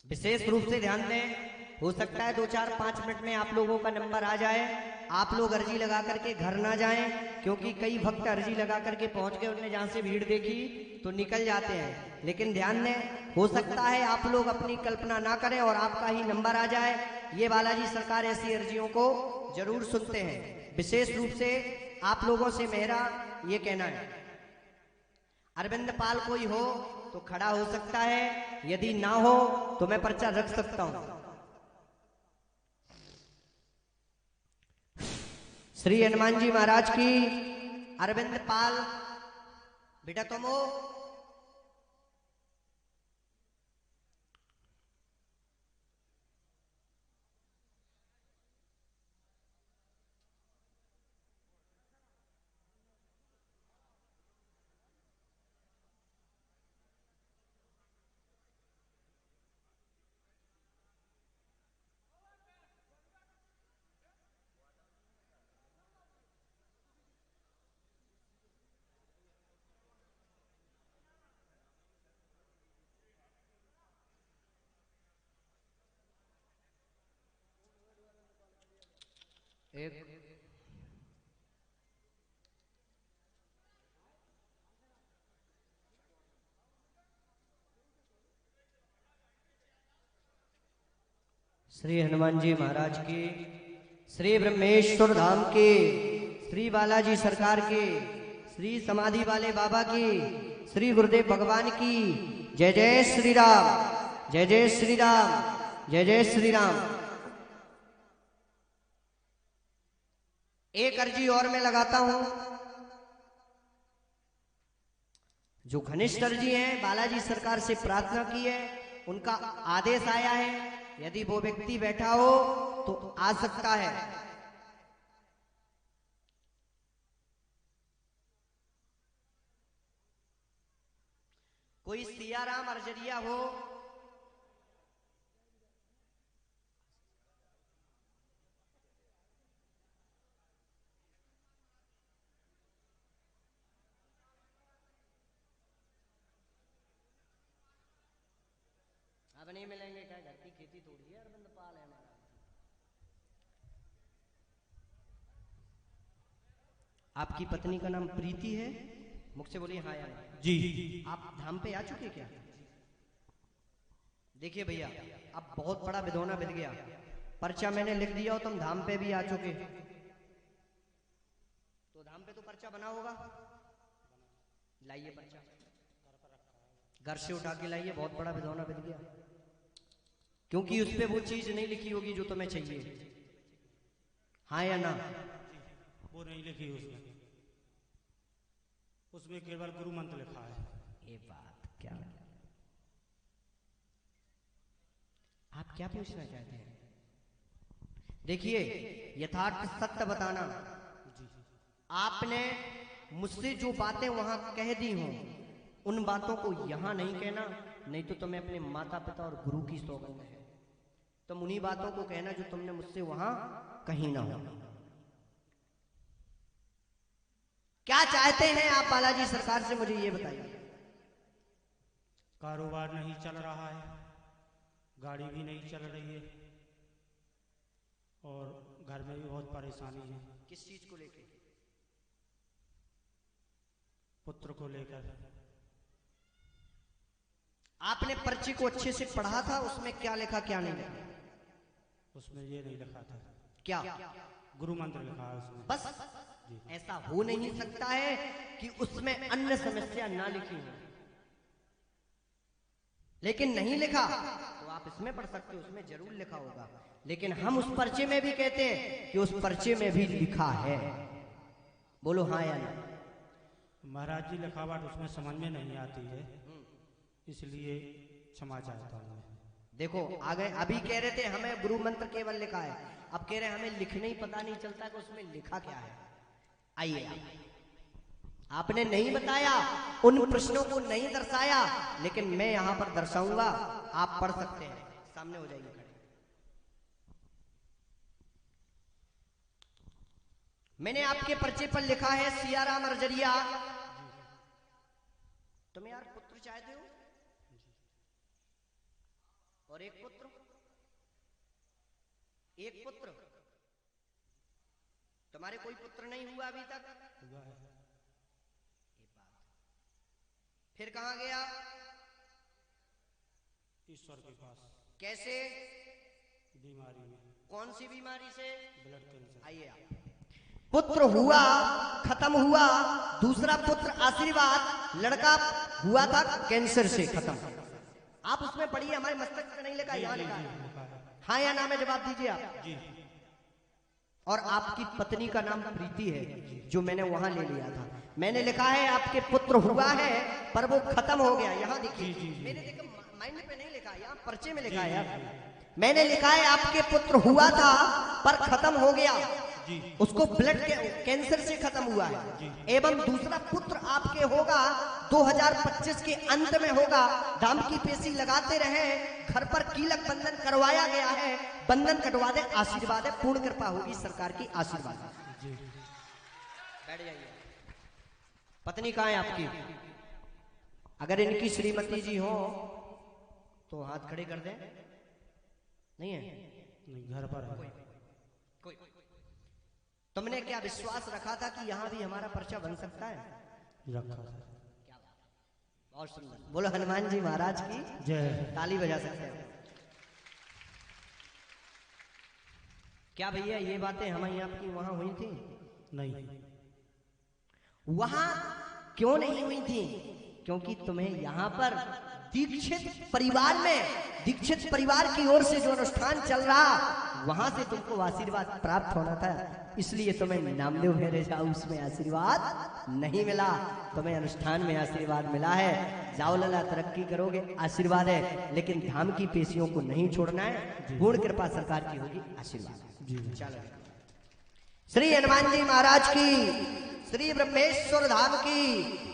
विशेष रूप से ध्यान दें, हो सकता है 2-4-5 मिनट में आप लोगों का नंबर आ जाए। आप लोग अर्जी लगा करके घर ना जाएं, क्योंकि कई भक्त अर्जी लगा करके पहुंच गए, उन्होंने जहां से भीड़ देखी तो निकल जाते हैं। लेकिन ध्यान दें, हो सकता है आप लोग अपनी कल्पना ना करें और आपका ही नंबर आ जाए। ये बालाजी सरकार ऐसी अर्जियों को जरूर सुनते हैं। विशेष रूप से आप लोगों से मेरा ये कहना है, अरविंद पाल कोई हो तो खड़ा हो सकता है, यदि ना हो तो मैं पर्चा रख सकता हूं। श्री हनुमान जी महाराज की, अरविंद पाल बेटा तुम हो? एक श्री हनुमान जी महाराज की, श्री ब्रह्मेश्वर धाम के, श्री बालाजी सरकार के, श्री समाधि वाले बाबा की, श्री गुरुदेव भगवान की जय जय श्री राम, जय जय श्री राम, जय जय श्री राम। एक अर्जी और मैं लगाता हूं। जो घनिष्ठ अर्जी हैं, बालाजी सरकार से प्रार्थना की है, उनका आदेश आया है, यदि वो व्यक्ति बैठा हो तो आ सकता है। कोई सियाराम अर्जरिया हो, अब नहीं मिलेंगे क्या? घर की खेती तोड़ दी अरविंद पाल है हमारा। आपकी पत्नी का नाम प्रीति है? मुख से बोलिए हाँ या ना। जी। आप धाम पे आ चुके क्या? देखिए भैया, अब बहुत बड़ा विधोना बिध गया। पर्चा मैंने लिख दिया हो, तुम धाम पे भी आ चुके, तो धाम पे तो पर्चा बना होगा। लाइए पर्चा, घर से उठा के लाइए। बहुत बड़ा विधोना बिध गया, क्योंकि उस पे वो चीज नहीं लिखी होगी जो तुम्हें चाहिए। हाँ या ना? वो नहीं लिखी उसमें, उसमें केवल गुरु मंत्र लिखा है। ये बात क्या, आप क्या पूछना चाहते हैं? देखिए, यथार्थ सत्य बताना। आपने मुझसे जो बातें वहां कह दी हों, उन बातों को यहां नहीं कहना, नहीं तो तुम्हें अपने माता पिता और गुरु की सौगंध है। तुम उन्हीं बातों को कहना जो तुमने मुझसे वहां कहीं ना हो। क्या चाहते हैं आप बालाजी सरकार से, मुझे ये बताइए। कारोबार नहीं चल रहा है, गाड़ी भी नहीं चल रही है, और घर में भी बहुत परेशानी है। किस चीज को लेकर? पुत्र को लेकर। आपने पर्ची को अच्छे से पढ़ा था? उसमें क्या लिखा क्या नहीं लिखा? उसमें ये नहीं लिखा था। क्या? गुरु मंत्र लिखा है उसमें। बस? ऐसा हो नहीं सकता है कि उसमें अन्य समस्या ना लिखी हो। लेकिन नहीं लिखा तो आप इसमें पढ़ सकते हो, उसमें जरूर लिखा होगा। लेकिन हम उस पर्चे में भी कहते हैं कि उस पर्चे में भी लिखा है। बोलो हाँ या ना? महाराज जी, लिखावट उसमें समझ में नहीं आती है, इसलिए क्षमा चाहता हूँ मैं। देखो, आगे अभी कह रहे थे हमें गुरु मंत्र केवल लिखा है, अब कह रहे हैं हमें लिखने ही पता नहीं चलता कि उसमें लिखा क्या है। आइए, आपने नहीं बताया, उन प्रश्नों को नहीं दर्शाया, लेकिन मैं यहां पर दर्शाऊंगा। आप पढ़ सकते हैं, सामने हो जाएगी खड़े। मैंने आपके पर्चे पर लिखा है सियाराम अरजरिया। तुम यार पुत्र चाहते हो, और एक पुत्र, एक पुत्र। तुम्हारे कोई पुत्र नहीं हुआ अभी तक? हुआ है। ये बात फिर कहां गया? ईश्वर के पास। कैसे? बीमारी में। कौन सी बीमारी से? Blood cancer. आइए आप। पुत्र हुआ, खत्म हुआ। दूसरा पुत्र आशीर्वाद, लड़का हुआ था कैंसर से खत्म। आप उसमें पढ़िए, हमारे मस्तक पे नहीं लिखा, यहाँ लिखा है। हाँ या ना में जवाब दीजिए आप। जी। और आपकी पत्नी का नाम प्रीति है, जो मैंने वहां ले लिया था। मैंने लिखा है आपके पुत्र हुआ है, पर वो खत्म हो गया। यहाँ देखिए, मैंने देखा माइंड पे नहीं लिखा, यहाँ पर्चे में लिखा है यार। मैंने लिखा है आपके पुत्र हुआ था पर खत्म हो गया, उसको ब्लड कैंसर से खत्म हुआ है। एवं दूसरा पुत्र आपके होगा, 2025 के अंत में होगा। दाम की पेशी लगाते रहे, घर पर कीलक बंधन करवाया गया है। बंधन कटवा दे, आशीर्वाद है, पूर्ण कृपा होगी सरकार की, आशीर्वाद। बैठ जाइए। पत्नी कहाँ है आपकी? अगर इनकी श्रीमती जी हो तो हाथ खड़े कर दें। नहीं है? नहीं, घर पर है। कोई तुमने क्या विश्वास रखा था कि यहाँ भी हमारा पर्चा बन सकता है? रखा था। क्या बात, बहुत सुंदर। बोलो हनुमान जी महाराज की जय। ताली बजा सकते हैं। क्या भैया ये बातें हमारी आपकी वहां हुई थी? नहीं। वहां क्यों नहीं हुई थी? क्योंकि तुम्हें यहाँ पर दीक्षित परिवार में, दीक्षित परिवार की ओर से जो अनुष्ठान चल रहा, वहां से तुमको आशीर्वाद प्राप्त होना था। इसलिए तुम्हें नामदेव मेरे जाओ उसमें आशीर्वाद नहीं मिला, तुम्हें अनुष्ठान में आशीर्वाद मिला है। जाओ लला, तरक्की करोगे, आशीर्वाद है। लेकिन धाम की पेशियों को नहीं छोड़ना है, पूर्ण कृपा सरकार की होगी, आशीर्वाद। चलो, श्री हनुमान जी महाराज की, श्री ब्रह्मेश्वर धाम की,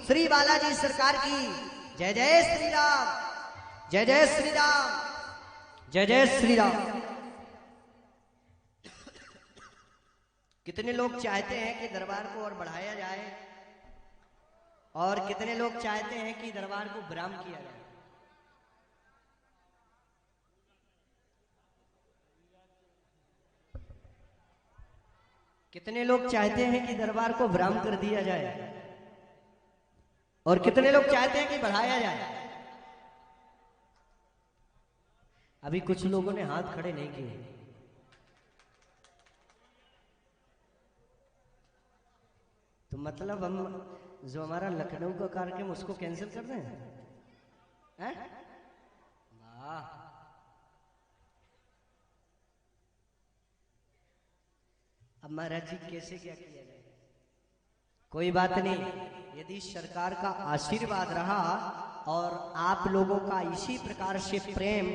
श्री बालाजी सरकार की जय जय श्री राम, जय जय श्री राम, जय जय श्री राम। कितने लोग चाहते हैं कि दरबार को और बढ़ाया जाए, और कितने लोग चाहते हैं कि दरबार को विराम किया जाए? कितने लोग चाहते हैं कि दरबार को विराम कर दिया जाए और कितने लोग चाहते हैं कि बढ़ाया जाए? अभी कुछ लोगों ने हाथ खड़े नहीं किए। तो मतलब हम जो हमारा लखनऊ का कार्यक्रम उसको कैंसिल कर दें? हैं? वाह, अब महाराज जी कैसे क्या किया जाए? कोई बात नहीं, यदि सरकार का आशीर्वाद रहा और आप लोगों का इसी प्रकार से प्रेम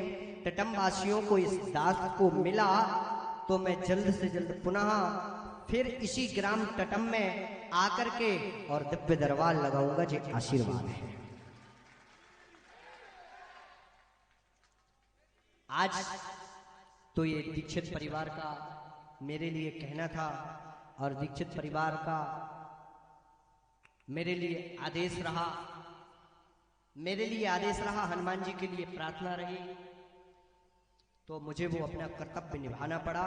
टटम वासियों को इस दास को मिला, तो मैं जल्द से जल्द पुनः फिर इसी ग्राम टटम में आकर के और दिव्य दरबार लगाऊंगा। जी आशीर्वाद है। आज तो ये दीक्षित परिवार का मेरे लिए कहना था और दीक्षित परिवार का मेरे लिए आदेश रहा, मेरे लिए आदेश रहा, हनुमान जी के लिए प्रार्थना रही, तो मुझे वो अपना कर्तव्य निभाना पड़ा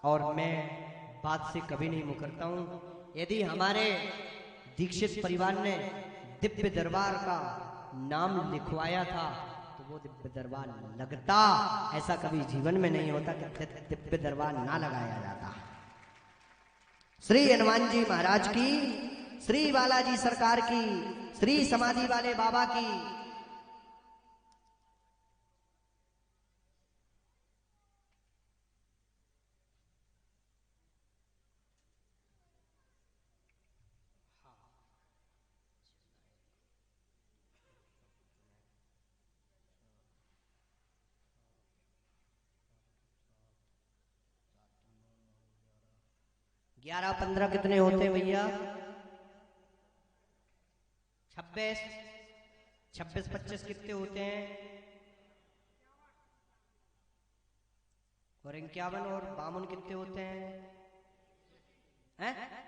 और मैं बात से कभी नहीं मुकरता हूं। यदि हमारे दीक्षित परिवार ने दिव्य दरबार का नाम लिखवाया था तो वो दिव्य दरबार लगता, ऐसा कभी जीवन में नहीं होता कि दिव्य दरबार ना लगाया जाता। श्री हनुमान जी महाराज की, श्री बालाजी सरकार की, श्री समाधि वाले बाबा की। ग्यारह 15 कितने होते हैं भैया? 26 26 25 कितने होते हैं? और 51 और 52 कितने होते हैं? हैं?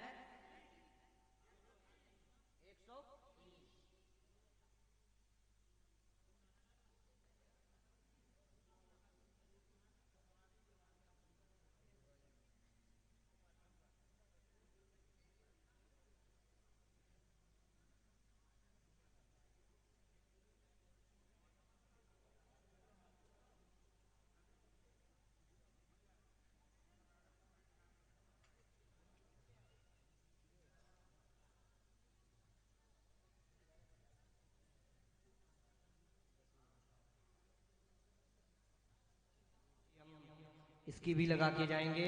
इसकी भी लगा के जाएंगे,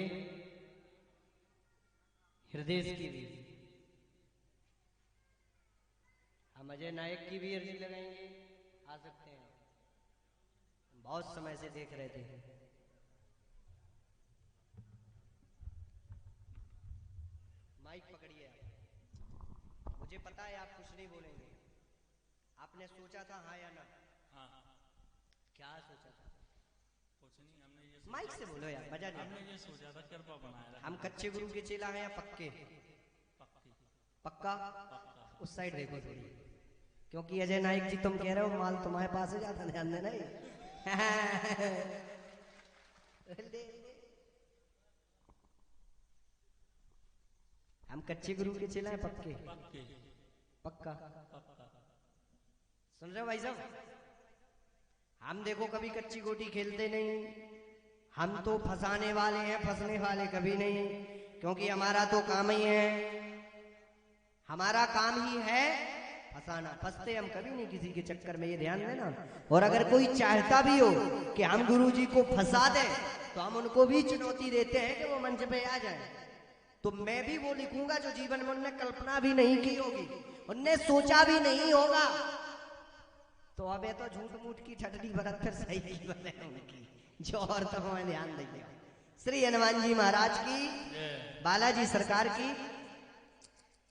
हृदय की भी, हम अजय नायक की भी अर्जी लगाएंगे। आ सकते हैं, बहुत समय से देख रहे थे। माइक पकड़िए। मुझे पता है आप कुछ नहीं बोलेंगे। आपने सोचा था हाँ या ना? हाँ। क्या सोचा था? कुछ नहीं, हमने ये माइक से बोलो यार, मजा नहीं। हमने ये सोचा था कृपा बनाया हम कच्चे गुरु के चेला हैं या पक्के? पक्की पक्का? उस साइड देखो थोड़ी, क्योंकि अजय नायक जी तुम कह रहे हो माल तुम्हारे पास है, ज्यादा ध्यान देना ही। हम कच्चे गुरु के चेला हैं पक्के? पक्की पक्का? पक्का। सुन रहे हो भाई साहब? हम देखो कभी कच्ची गोटी खेलते नहीं, हम तो फंसाने वाले हैं, फंसने वाले कभी नहीं, क्योंकि हमारा तो काम ही है, हमारा काम ही है फंसाना। फंसते हम कभी नहीं किसी के चक्कर में, ये ध्यान देना। और अगर कोई चाहता भी हो कि हम गुरु जी को फंसा दें तो हम उनको भी चुनौती देते हैं कि वो मंच पे आ जाए। तो मैं भी वो लिखूंगा जो जीवन में उनने कल्पना भी नहीं की होगी, उनने सोचा भी नहीं होगा। तो अब ये तो झूठ मूठ की ठटड़ी भरत फिर सही की बने उनकी, जो और तो हमें ध्यान दीजिए। श्री हनुमान जी महाराज की, बालाजी सरकार की,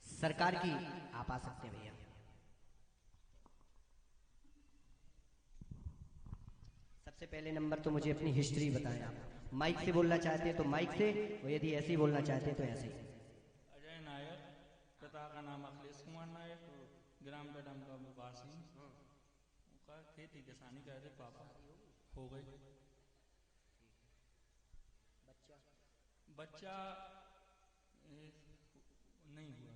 सरकार की। आप आ सकते हैं भैया। सबसे पहले नंबर तो मुझे अपनी हिस्ट्री बताएं आप। माइक से बोलना चाहते हैं तो माइक से, और यदि ऐसे ही बोलना चाहते हैं तो ऐसे ही। अजय नायक, पिता का नाम अखिलेश कुमार नायक, ग्राम टडम का वासी, उनका खेती किसानी करते, पापा हो गई। बच्चा नहीं हुआ,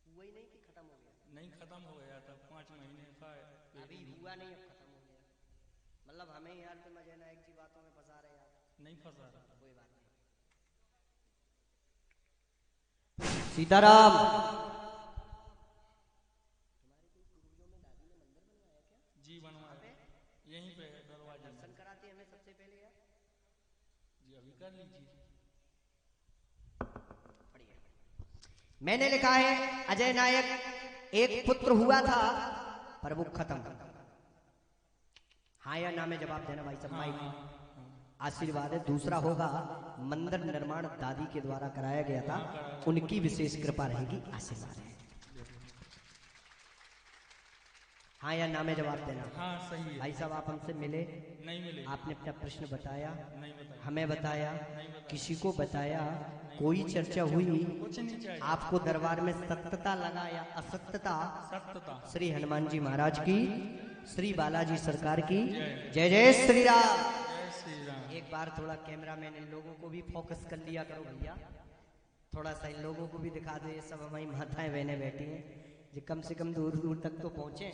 हुआ ही नहीं कि खत्म हो गया? नहीं खत्म हो गया था, 5 महीने का अभी हुआ नहीं, अब खत्म हो गया। मतलब हमें यार तुम अजय नायक जी बातों में फंसा रहे यार। नहीं फंसा रहा। कोई बात नहीं। सीताराम, जी बनवाया, यहीं पे है दरवाजे में। दर्शन कराते हमें सबसे पहले यार। जी अभी कर लीजिए। बढ़िया। मैंने लिखा है अजय नायक, एक पुत्र हुआ था पर वो खत्म। हाँ या ना में जवाब देना भाई साहब। माइक आशीर्वाद है। दूसरा होगा मंदिर निर्माण दादी के द्वारा कराया गया था, उनकी विशेष कृपा रहेगी, आशीर्वाद है। हाँ या ना में जवाब देना। हाँ सही है। भाई साहब आप हमसे मिले, नहीं मिले, आपने अपना प्रश्न बताया, नहीं बताया, हमें बताया, नहीं बताया, किसी को बताया, कोई चर्चा हुई? कुछ नहीं चाहिए। आपको दरबार में सत्यता लगा या असत्यता? सत्यता। श्री हनुमान जी महाराज की, श्री बालाजी सरकार की जय जय श्री राम। जय श्री राम। एक बार थोड़ा कैमरामैन इन लोगों को भी फोकस कर लिया करो भैया, थोड़ा सा इन लोगों को भी दिखा दो। ये सब हमारी माताएं बहनें बैठी हैं, जो कम से कम दूर दूर तक तो पहुंचे।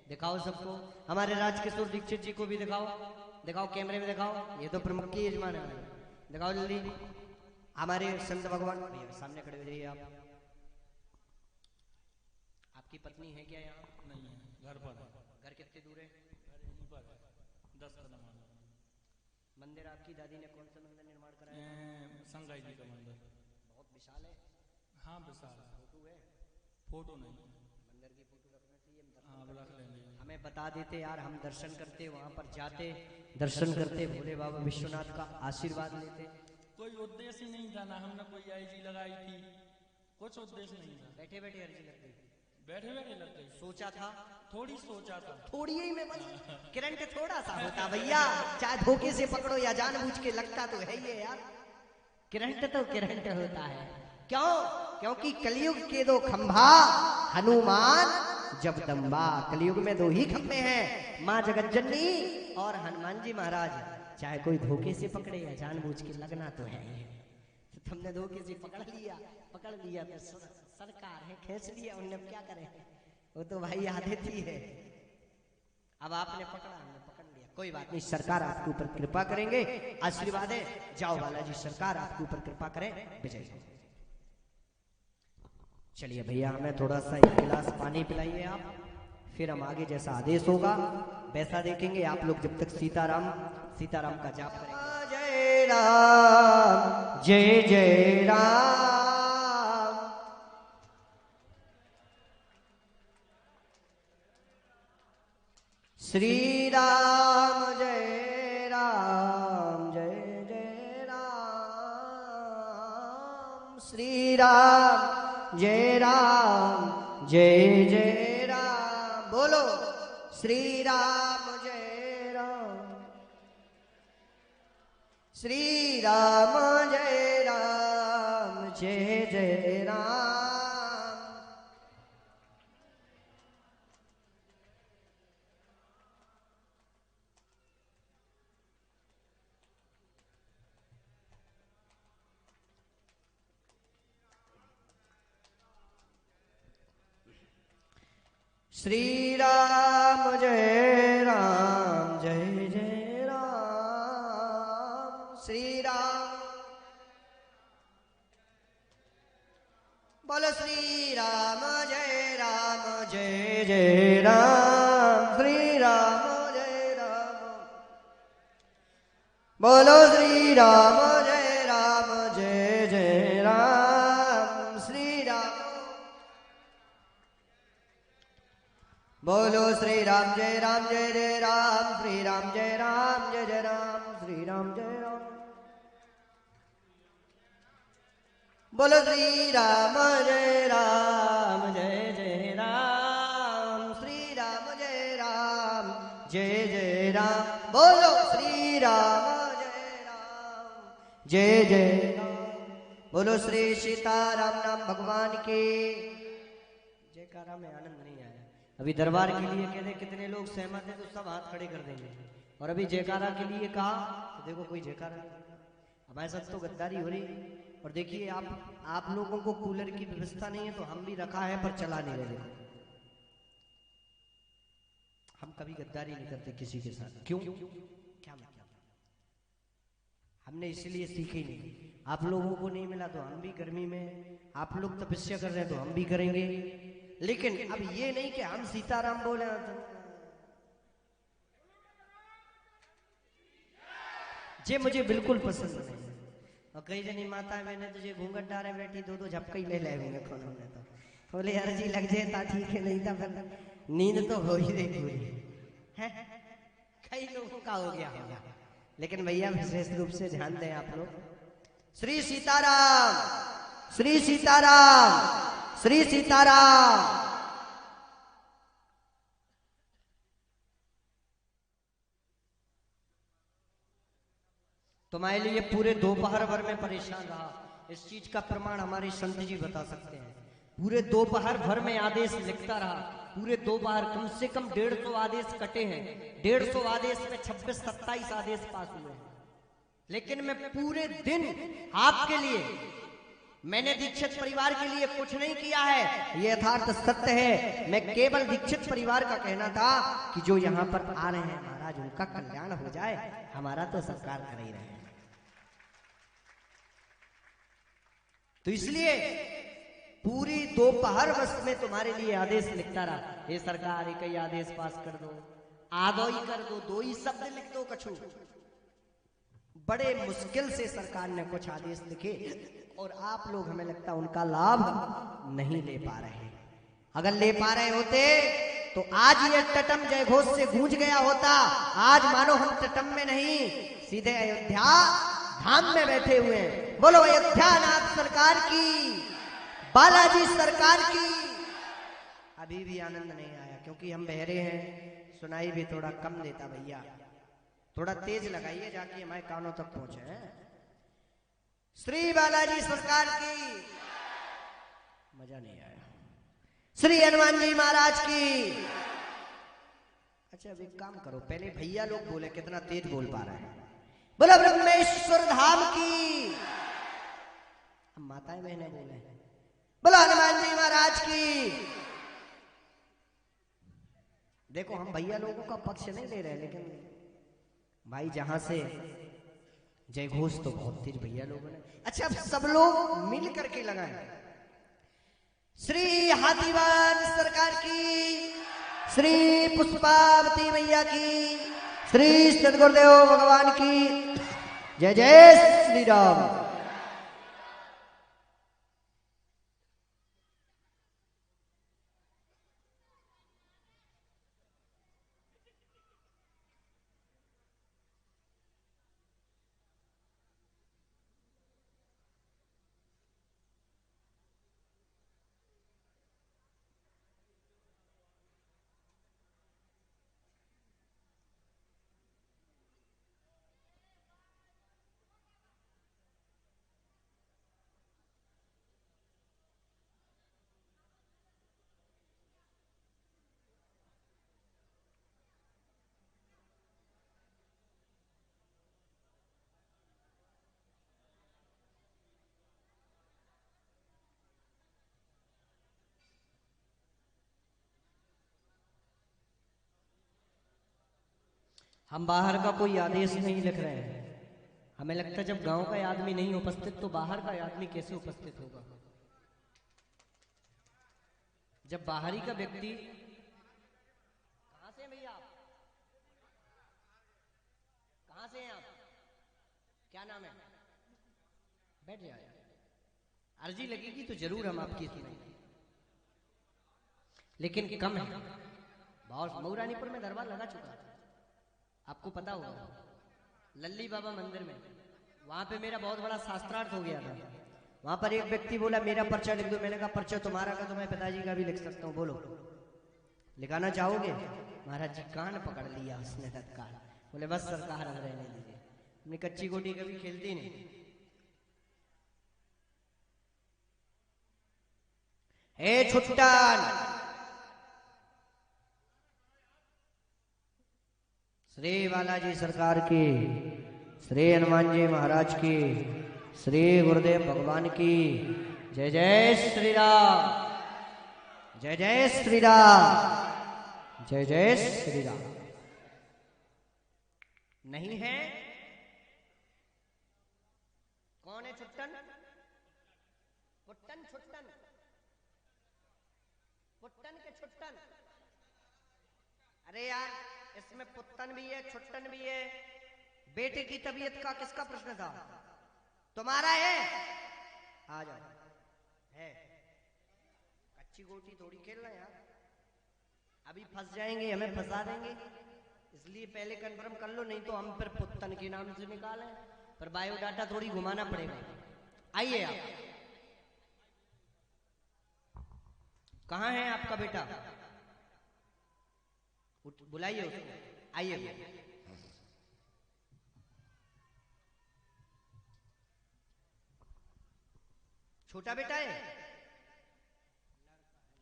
दिखाओ सबको, हमारे राजकिशोर दीक्षित जी को भी दिखाओ, दिखाओ कैमरे में दिखाओ, ये तो प्रमुख की यजमान है। दिखाओ जल्दी हमारे संत भगवान। भैया सामने खड़े हो जाइए आप। आपकी पत्नी है क्या यहाँ? नहीं है, घर पर है। घर कितने दूर है? घर यहीं पर है, 10 कदम आगे। मंदिर आपकी दादी ने कौन सा मंदिर निर्माण कराया? संगाई जी का मंदिर। बहुत विशाल है। हाँ विशाल है। फोटो है? फोटो नहीं है। मंदिर की फोटो रखना चाहिए। हम दर्शन हाँ अब रख लेंगे। हमें बता देते यार, हम दर्शन करते, वहां पर जाते, दर्शन करते, भोले बाबा विश्वनाथ का आशीर्वाद लेते। कोई उद्देश्य ही नहीं था ना, हमने कोई आईजी लगाई थी, कुछ उद्देश्य नहीं था। बैठे बैठे अर्जी लग गई। बैठे बैठे लग गई। सोचा था, थोड़ी सोचा था। थोड़ी ही में बस करंट थोड़ा सा होता भैया, चाहे धोखे से पकड़ो या जानबूझ के, लगता तो है ही है यार। करंट तो करंट होता है। क्यों? क्योंकि कलयुग के दो खंभा, हनुमान जगदम्बा। कलयुग में दो ही खंभे हैं, माँ जगत जननी और हनुमान जी महाराज। चाहे कोई धोखे से पकड़े या जानबूझ के, लगना तो है ही। तो तुमने धोखे से पकड़ लिया तो सरकार है, खींच लिया उन्हें, क्या करें? वो तो भाई आदत ही है। अब आपने पकड़ा, हमने पकड़ लिया, कोई बात नहीं। सरकार आपके ऊपर कृपा करेंगे, आशीर्वाद है। जाओ बालाजी सरकार आपके ऊपर कृपा करें, विजय हो। चलिए भैया हमें थोड़ा सा एक गिलास पानी पिलाइए आप, फिर हम आगे जैसा आदेश होगा वैसा देखेंगे। आप लोग जब तक सीताराम सीताराम का जाप करेंगे। जय राम जय जय राम, श्री राम जय राम जय जय राम, श्री राम जय राम जय जय राम। बोलो श्री राम जय राम, श्री राम जय राम जय जय राम। श्री राम जय राम जय जय राम, श्री राम। बोलो श्री राम जय जय राम, श्री राम जय राम। बोलो श्री राम जय जय राम, श्री राम। बोलो श्री राम जय राम, श्री राम जय राम जय राम, श्री राम जय राम। बोलो श्री राम जय राम श्री राम जय राम। बोलो श्री राम जय राम। बोलो श्री सीताराम नाम भगवान की जयकारा में आनंद नहीं आया। अभी दरबार के लिए कहते कितने लोग सहमत हैं तो सब हाथ खड़े कर देंगे, और अभी जयकारा के लिए कहा तो देखो कोई जयकारा नहीं। हमारे साथ तो गद्दारी हो रही, और देखिए आप लोगों को कूलर की व्यवस्था नहीं है तो हम भी रखा है पर चला नहीं रहे। हम कभी गद्दारी नहीं करते किसी के साथ। क्यों? क्या मतलब? हमने इसलिए सीखे ही नहीं। आप लोगों को नहीं मिला तो हम भी गर्मी में, आप लोग तपस्या कर रहे हैं तो हम भी करेंगे। लेकिन अब ये नहीं कि हम सीताराम बोले जे मुझे बिल्कुल पसंद नहीं। और कई जनी माता मैंने तुझे घूंघट डाले बैठी दो झपका ही ले होंगे खोलों ने तो बोले यार जी लग जाए ता ठीक है, नहीं था फिर नींद तो हो ही रही पूरी है। कई लोगों का हो गया होगा, लेकिन भैया विशेष रूप से ध्यान दें आप लोग। श्री सीताराम, श्री सीताराम, श्री सीताराम। तुम्हारे लिए पूरे दोपहर भर में परेशान रहा। इस चीज का प्रमाण हमारे संत जी बता सकते हैं। पूरे दोपहर भर में आदेश लिखता रहा। पूरे दोपहर कम से कम 150 आदेश कटे हैं। 150 आदेश में 26-27 आदेश पास हुए हैं। लेकिन मैं पूरे दिन आपके लिए, मैंने दीक्षित परिवार के लिए कुछ नहीं किया है, ये यथार्थ सत्य है। मैं केवल दीक्षित परिवार का कहना था कि जो यहाँ पर आ रहे हैं महाराज उनका कल्याण हो जाए, हमारा तो सरकार कर ही रहे। तो इसलिए पूरी दोपहर बस में तुम्हारे लिए आदेश लिखता रहा। हे सरकार एक ही आदेश पास कर दो, आधो ही कर दो, 2 ही शब्द लिख दो कछु। बड़े मुश्किल से सरकार ने कुछ आदेश लिखे और आप लोग हमें लगता उनका लाभ नहीं ले पा रहे। अगर ले पा रहे होते तो आज ये टटम जय घोष से गूंज गया होता। आज मानो हम टटम में नहीं सीधे अयोध्या धाम में बैठे हुए हैं। बोलो अयोध्या नाथ सरकार की, बालाजी सरकार की। अभी भी आनंद नहीं आया क्योंकि हम बहरे हैं, सुनाई भी थोड़ा कम देता। भैया थोड़ा तेज लगाइए जाके हमारे कानों तक पहुंचे। श्री बालाजी सरकार की। मजा नहीं आया। श्री हनुमान जी महाराज की। अच्छा अब एक काम करो, पहले भैया लोग बोले, कितना तेज बोल पा रहे हैं। बोलो ब्रह्मेश्वर धाम की। अब माताएं बहने बोले, बोलो हनुमान जी महाराज की। देखो हम भैया लोगों का पक्ष नहीं ले रहे, लेकिन भाई जहां से जय घोष तो बहुत तेज भैया लोगों ने। अच्छा अब सब लोग मिल करके लगाए। श्री हाथीवान सरकार की, श्री पुष्पावती मैया की, श्री सदगुरुदेव भगवान की। जय जय श्री राम। हम बाहर का कोई आदेश नहीं लिख रहे हैं। हमें लगता है जब गांव का आदमी नहीं उपस्थित तो बाहर का आदमी कैसे उपस्थित होगा। जब बाहरी का व्यक्ति, कहां से हैं भैया आप, कहां से हैं आप, क्या नाम है, बैठ जाए। अर्जी लगेगी तो जरूर हम आपकी सुनेंगे, लेकिन कम है। बहुत मऊरानीपुर में दरबार लगा चुका है, आपको पता होगा। लल्ली बाबा मंदिर में, वहां पे मेरा बहुत बड़ा शास्त्रार्थ हो गया था। वहां पर एक व्यक्ति बोला मेरा पर्चा लिख दो। मैंने कहा पर्चा तुम्हारा का तो मैं पिताजी का भी लिख सकता हूँ, बोलो लिखाना चाहोगे। महाराज जी कान पकड़ लिया उसने तत्काल, बोले बस सरकार अब रहने दीजिए, अपनी कच्ची गोटी कभी खेलती नहीं। हे छुट्टान, श्री बालाजी सरकार की, श्री हनुमान जी महाराज की, श्री गुरुदेव भगवान की जय। जय श्री राम, जय जय श्री राम, जय जय श्री राम। नहीं है? कौन है छुट्टन? पुट्टन छुट्टन, पुट्टन के छुट्टन। अरे यार, इसमें पुत्तन भी है छुट्टन भी है। बेटे की तबीयत का किसका प्रश्न था? तुम्हारा है? आ जाओ। है कच्ची गोटी थोड़ी खेलना यार, अभी फंस जाएंगे, हमें फंसा देंगे, इसलिए पहले कंफर्म कर लो, नहीं तो हम फिर पुत्तन के नाम से निकालें, पर बायोडाटा थोड़ी घुमाना पड़ेगा। आइए आप, कहाँ है आपका बेटा? बुलाइए उसको, आइए। छोटा बेटा है?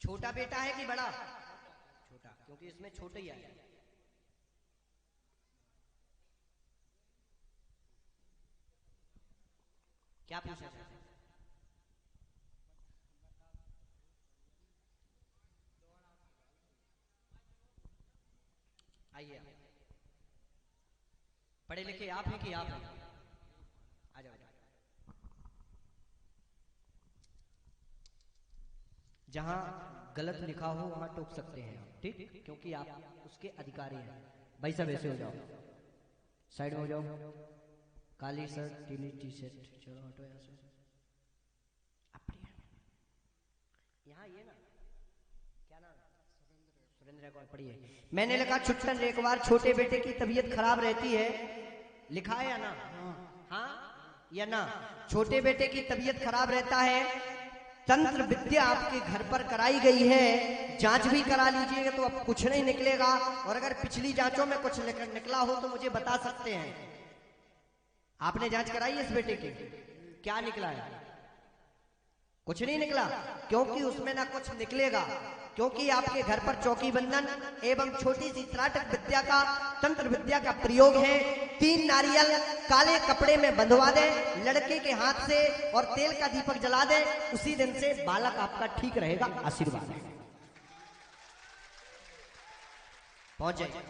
छोटा बेटा है कि बड़ा? छोटा, क्योंकि इसमें छोटे ही आए। क्या पूछा जाए? आइए, पढ़े लिखे आप हैं कि आप हैं? आ जाओ। जहां गलत लिखा हो वहां टोक सकते हैं आप, ठीक? क्योंकि आप उसके अधिकारी हैं। भाई साहब ऐसे हो जाओ, साइड में हो जाओ। काली शर्ट, नीली टी शर्ट, चलो हटो यहाँ से। यहाँ ये ना, क्या नाम? सुरेंद्र को पढ़िए। मैंने लिखा छुट्टन एक बार छोटे बेटे की तबीयत खराब रहती है, लिखा है या ना? हाँ या ना? छोटे बेटे की तबीयत खराब रहता है, तंत्र विद्या आपके घर पर कराई गई है, जांच भी करा लीजिएगा तो अब कुछ नहीं निकलेगा, और अगर पिछली जांचों में कुछ निकला हो तो मुझे बता सकते हैं। आपने जांच कराई है इस बेटे की? क्या निकला है? कुछ नहीं निकला, क्योंकि उसमें ना कुछ निकलेगा, क्योंकि आपके घर पर चौकी बंधन एवं छोटी सी त्राटक विद्या का, तंत्र विद्या का प्रयोग है। 3 नारियल काले कपड़े में बंधवा दे लड़के के हाथ से और तेल का दीपक जला दे, उसी दिन से बालक आपका ठीक रहेगा। आशीर्वाद है। पहुंच जाइए।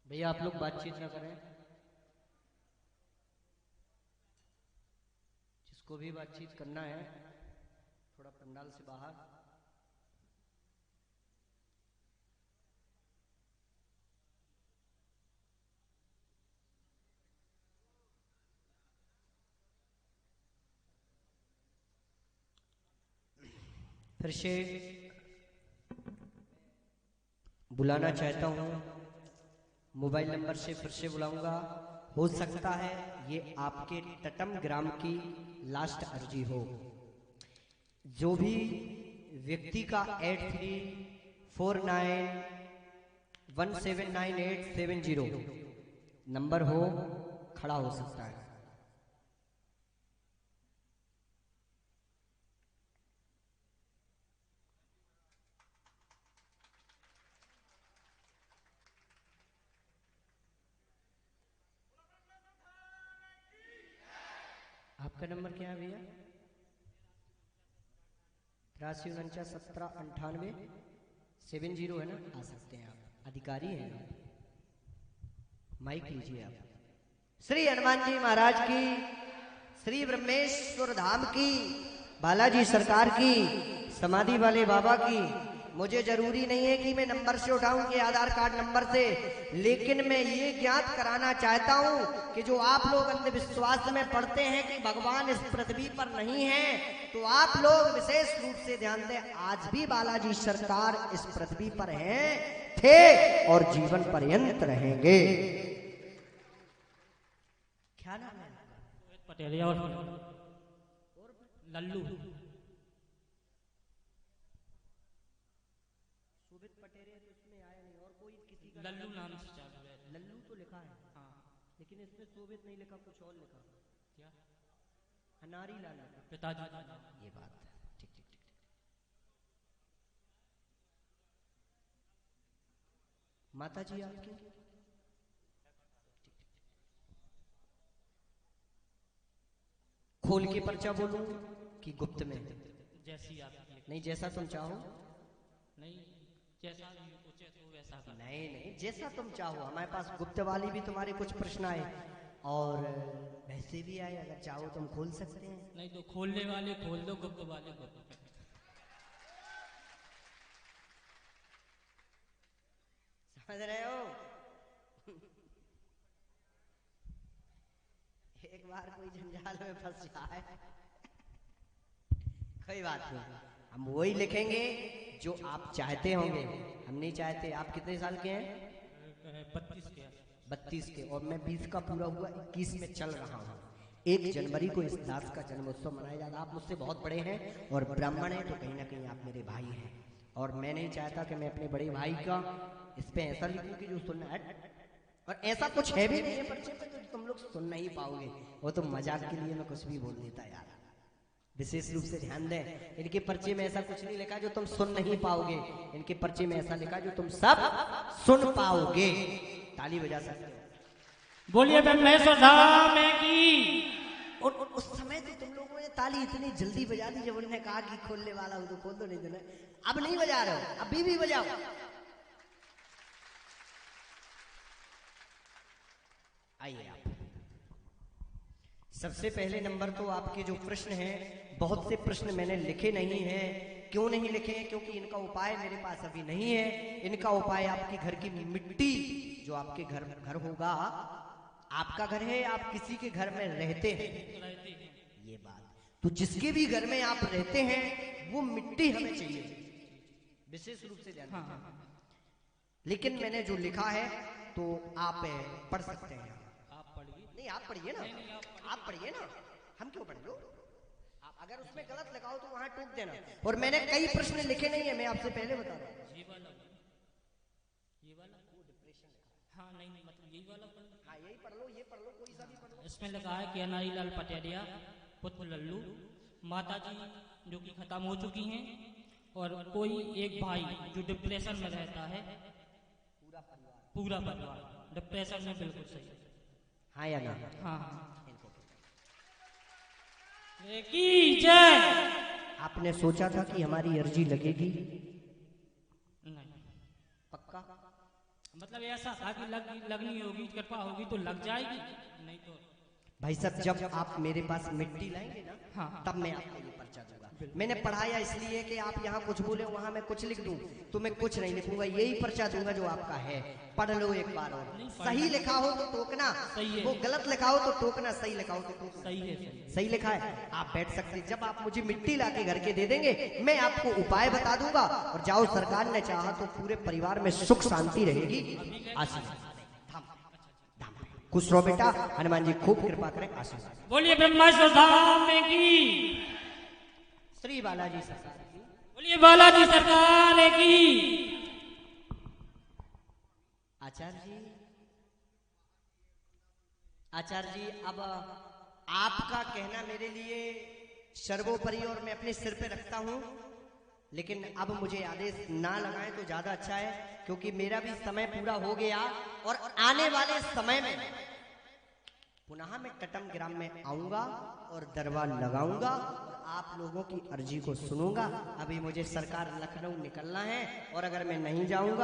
भैया आप लोग बातचीत ना करें, जिसको भी बातचीत करना है थोड़ा पंडाल से बाहर। फिर से बुलाना चाहता हूं, मोबाइल नंबर से फिर से बुलाऊंगा। हो सकता है ये आपके टटम ग्राम की लास्ट अर्जी हो। जो भी व्यक्ति का 8349179870 नंबर हो, खड़ा हो सकता है। आपका नंबर क्या है भैया? 8349179870 है ना? आ सकते हैं आप, अधिकारी हैं आप। माइक लीजिए आप। श्री हनुमान जी महाराज की, श्री ब्रह्मेश्वर धाम की, बालाजी सरकार की, समाधि वाले बाबा की। मुझे जरूरी नहीं है कि मैं नंबर से उठाऊं कि आधार कार्ड नंबर से, लेकिन मैं ये ज्ञात कराना चाहता हूं कि जो आप लोग अंधविश्वास में पढ़ते हैं कि भगवान इस पृथ्वी पर नहीं है, तो आप लोग विशेष रूप से ध्यान दें, आज भी बालाजी सरकार इस पृथ्वी पर हैं। थे और जीवन पर्यंत रहेंगे। क्या नाम है आपका? पटेलिया और लल्लू। शोभित पटेरे तो इसमें आया नहीं, और कोई किसी का लल्लू नाम से चालू है। लल्लू तो लिखा है, हाँ। लेकिन इसमें शोभित नहीं लिखा, कुछ और लिखा। क्या? हनारी लाल लिखा। पिताजी का नाम। ये बात है। ठीक ठीक ठीक। माता जी आपकी? खोल के पर्चा बोलूं कि गुप्त में? जैसी आपकी। नहीं, जैसा तुम चाहो। नहीं, जैसा भी उचित हो वैसा कर। नहीं नहीं, जैसा तुम चाहो। हमारे पास गुप्त वाली भी तुम्हारे कुछ प्रश्न आए और वैसे भी आए, अगर चाहो तुम खोल सकते हैं। नहीं तो खोलने वाले खोल दो, गुप्त वाले गुप्त। समझ रहे हो? एक बार कोई जंजाल में फंस जाए, कोई बात नहीं, हम वही लिखेंगे जो आप चाहते होंगे। हम नहीं चाहते। आप कितने साल के हैं? 32 के। 32 के, और मैं 20 का पूरा हुआ, 21 में चल रहा हूँ। 1 जनवरी को इस दास का जन्मोत्सव मनाया जाता। आप मुझसे बहुत बड़े हैं और ब्राह्मण हैं, तो कहीं ना कहीं आप मेरे भाई हैं, और मैं नहीं चाहता कि मैं अपने बड़े भाई का इस पे ऐसा लिखूं कि जो सुनना है, और ऐसा कुछ है भी नहीं है पर्चे पे, तो तुम लोग सुन नहीं पाओगे। वो तो मजाक के लिए मैं कुछ भी बोल देता यार। विशेष रूप से ध्यान दें, इनके पर्चे में ऐसा कुछ नहीं लिखा जो तुम सुन नहीं पाओगे। इनके पर्चे में ऐसा लिखा जो तुम सब सुन पाओगे। ताली बजा सकते हो। बोलिए ब्रह्मेश्वर धाम की। और उस समय तो तुम लोगों ने ताली इतनी जल्दी बजा दी जब उन्होंने कहा कि खोलने वाला हूं तो खोल दो, नहीं देना। अब नहीं बजा रहे हो, अभी भी बजाओ। आइए आप। सबसे पहले नंबर तो आपके जो प्रश्न हैं, बहुत से प्रश्न मैंने लिखे नहीं हैं। क्यों नहीं लिखे हैं? क्योंकि इनका उपाय मेरे पास अभी नहीं है। इनका उपाय आपके घर की मिट्टी, जो आपके घर होगा, आपका घर है, आप किसी के घर में रहते हैं, ये बात तो जिसके भी घर में आप रहते हैं वो मिट्टी हमें चाहिए, विशेष रूप से ध्यान दें। लेकिन मैंने जो लिखा है तो आप पढ़ सकते हैं। आप पढ़िए। नहीं, आप पढ़िए ना, आप पढ़िए ना, हम क्यों पढ़ लो? आप अगर उसमें गलत लगाओ तो वहां टोक देना। और मैंने कई प्रश्न लिखे नहीं है, मैं आपसे पहले बता रहा हूं। ये वाला वो डिप्रेशन लिखा है। हाँ नहीं, मतलब यही वाला पढ़ लो। हाँ, यही पढ़ लो, ये पढ़ लो, कोई सा भी पढ़ लो। इसमें लिखा है कि अनारी लाल पटेलिया पुत्र लल्लू, माता जी जो कि खत्म हो चुकी हैं, और कोई एक भाई जो डिप्रेशन में रहता है। पूरा परिवार डिप्रेशन में। बिल्कुल सही। हाँ या ना? हाँ। की जय। आपने सोचा था कि हमारी अर्जी लगेगी? नहीं, पक्का? मतलब ऐसा था कि लगनी होगी, कृपा होगी तो लग जाएगी, नहीं तो। भाई साहब, जब आप मेरे पास मिट्टी लाएंगे ना, हाँ। तब मैं आपको ये पर्चा दूंगा। मैंने पढ़ाया इसलिए कि आप यहाँ कुछ बोले वहां मैं कुछ लिख दूं, तो मैं कुछ नहीं लिखूंगा, यही पर्चा दूंगा जो आपका है। पढ़ लो एक बार और। सही लिखा हो तो टोकना, सही है। वो गलत लिखा हो तो टोकना, सही लिखा हो तो टोकना। सही है, सही। सही लिखा है। आप बैठ सकते हैं। जब आप मुझे मिट्टी लाके घर के दे देंगे, मैं आपको उपाय बता दूंगा, और जाओ, सरकार ने चाहा तो पूरे परिवार में सुख शांति रहेगी। आशीष खुश रहो बेटा, हनुमान जी खूब कृपा करें। आशीष। बोलिए ब्रह्मेश्वर धाम की। श्री बालाजी सरकार की। बोलिए बालाजी सरकार की। आचार्य जी, अब आपका कहना मेरे लिए सर्वोपरि और मैं अपने सिर पे रखता हूं, लेकिन अब मुझे आदेश ना लगाएं तो ज्यादा अच्छा है, क्योंकि मेरा भी समय पूरा हो गया और आने वाले समय में पुनः मैं टटम ग्राम में आऊंगा और दरबार लगाऊंगा और आप लोगों की अर्जी को सुनूंगा। अभी मुझे सरकार लखनऊ निकलना है, और अगर मैं नहीं जाऊंगा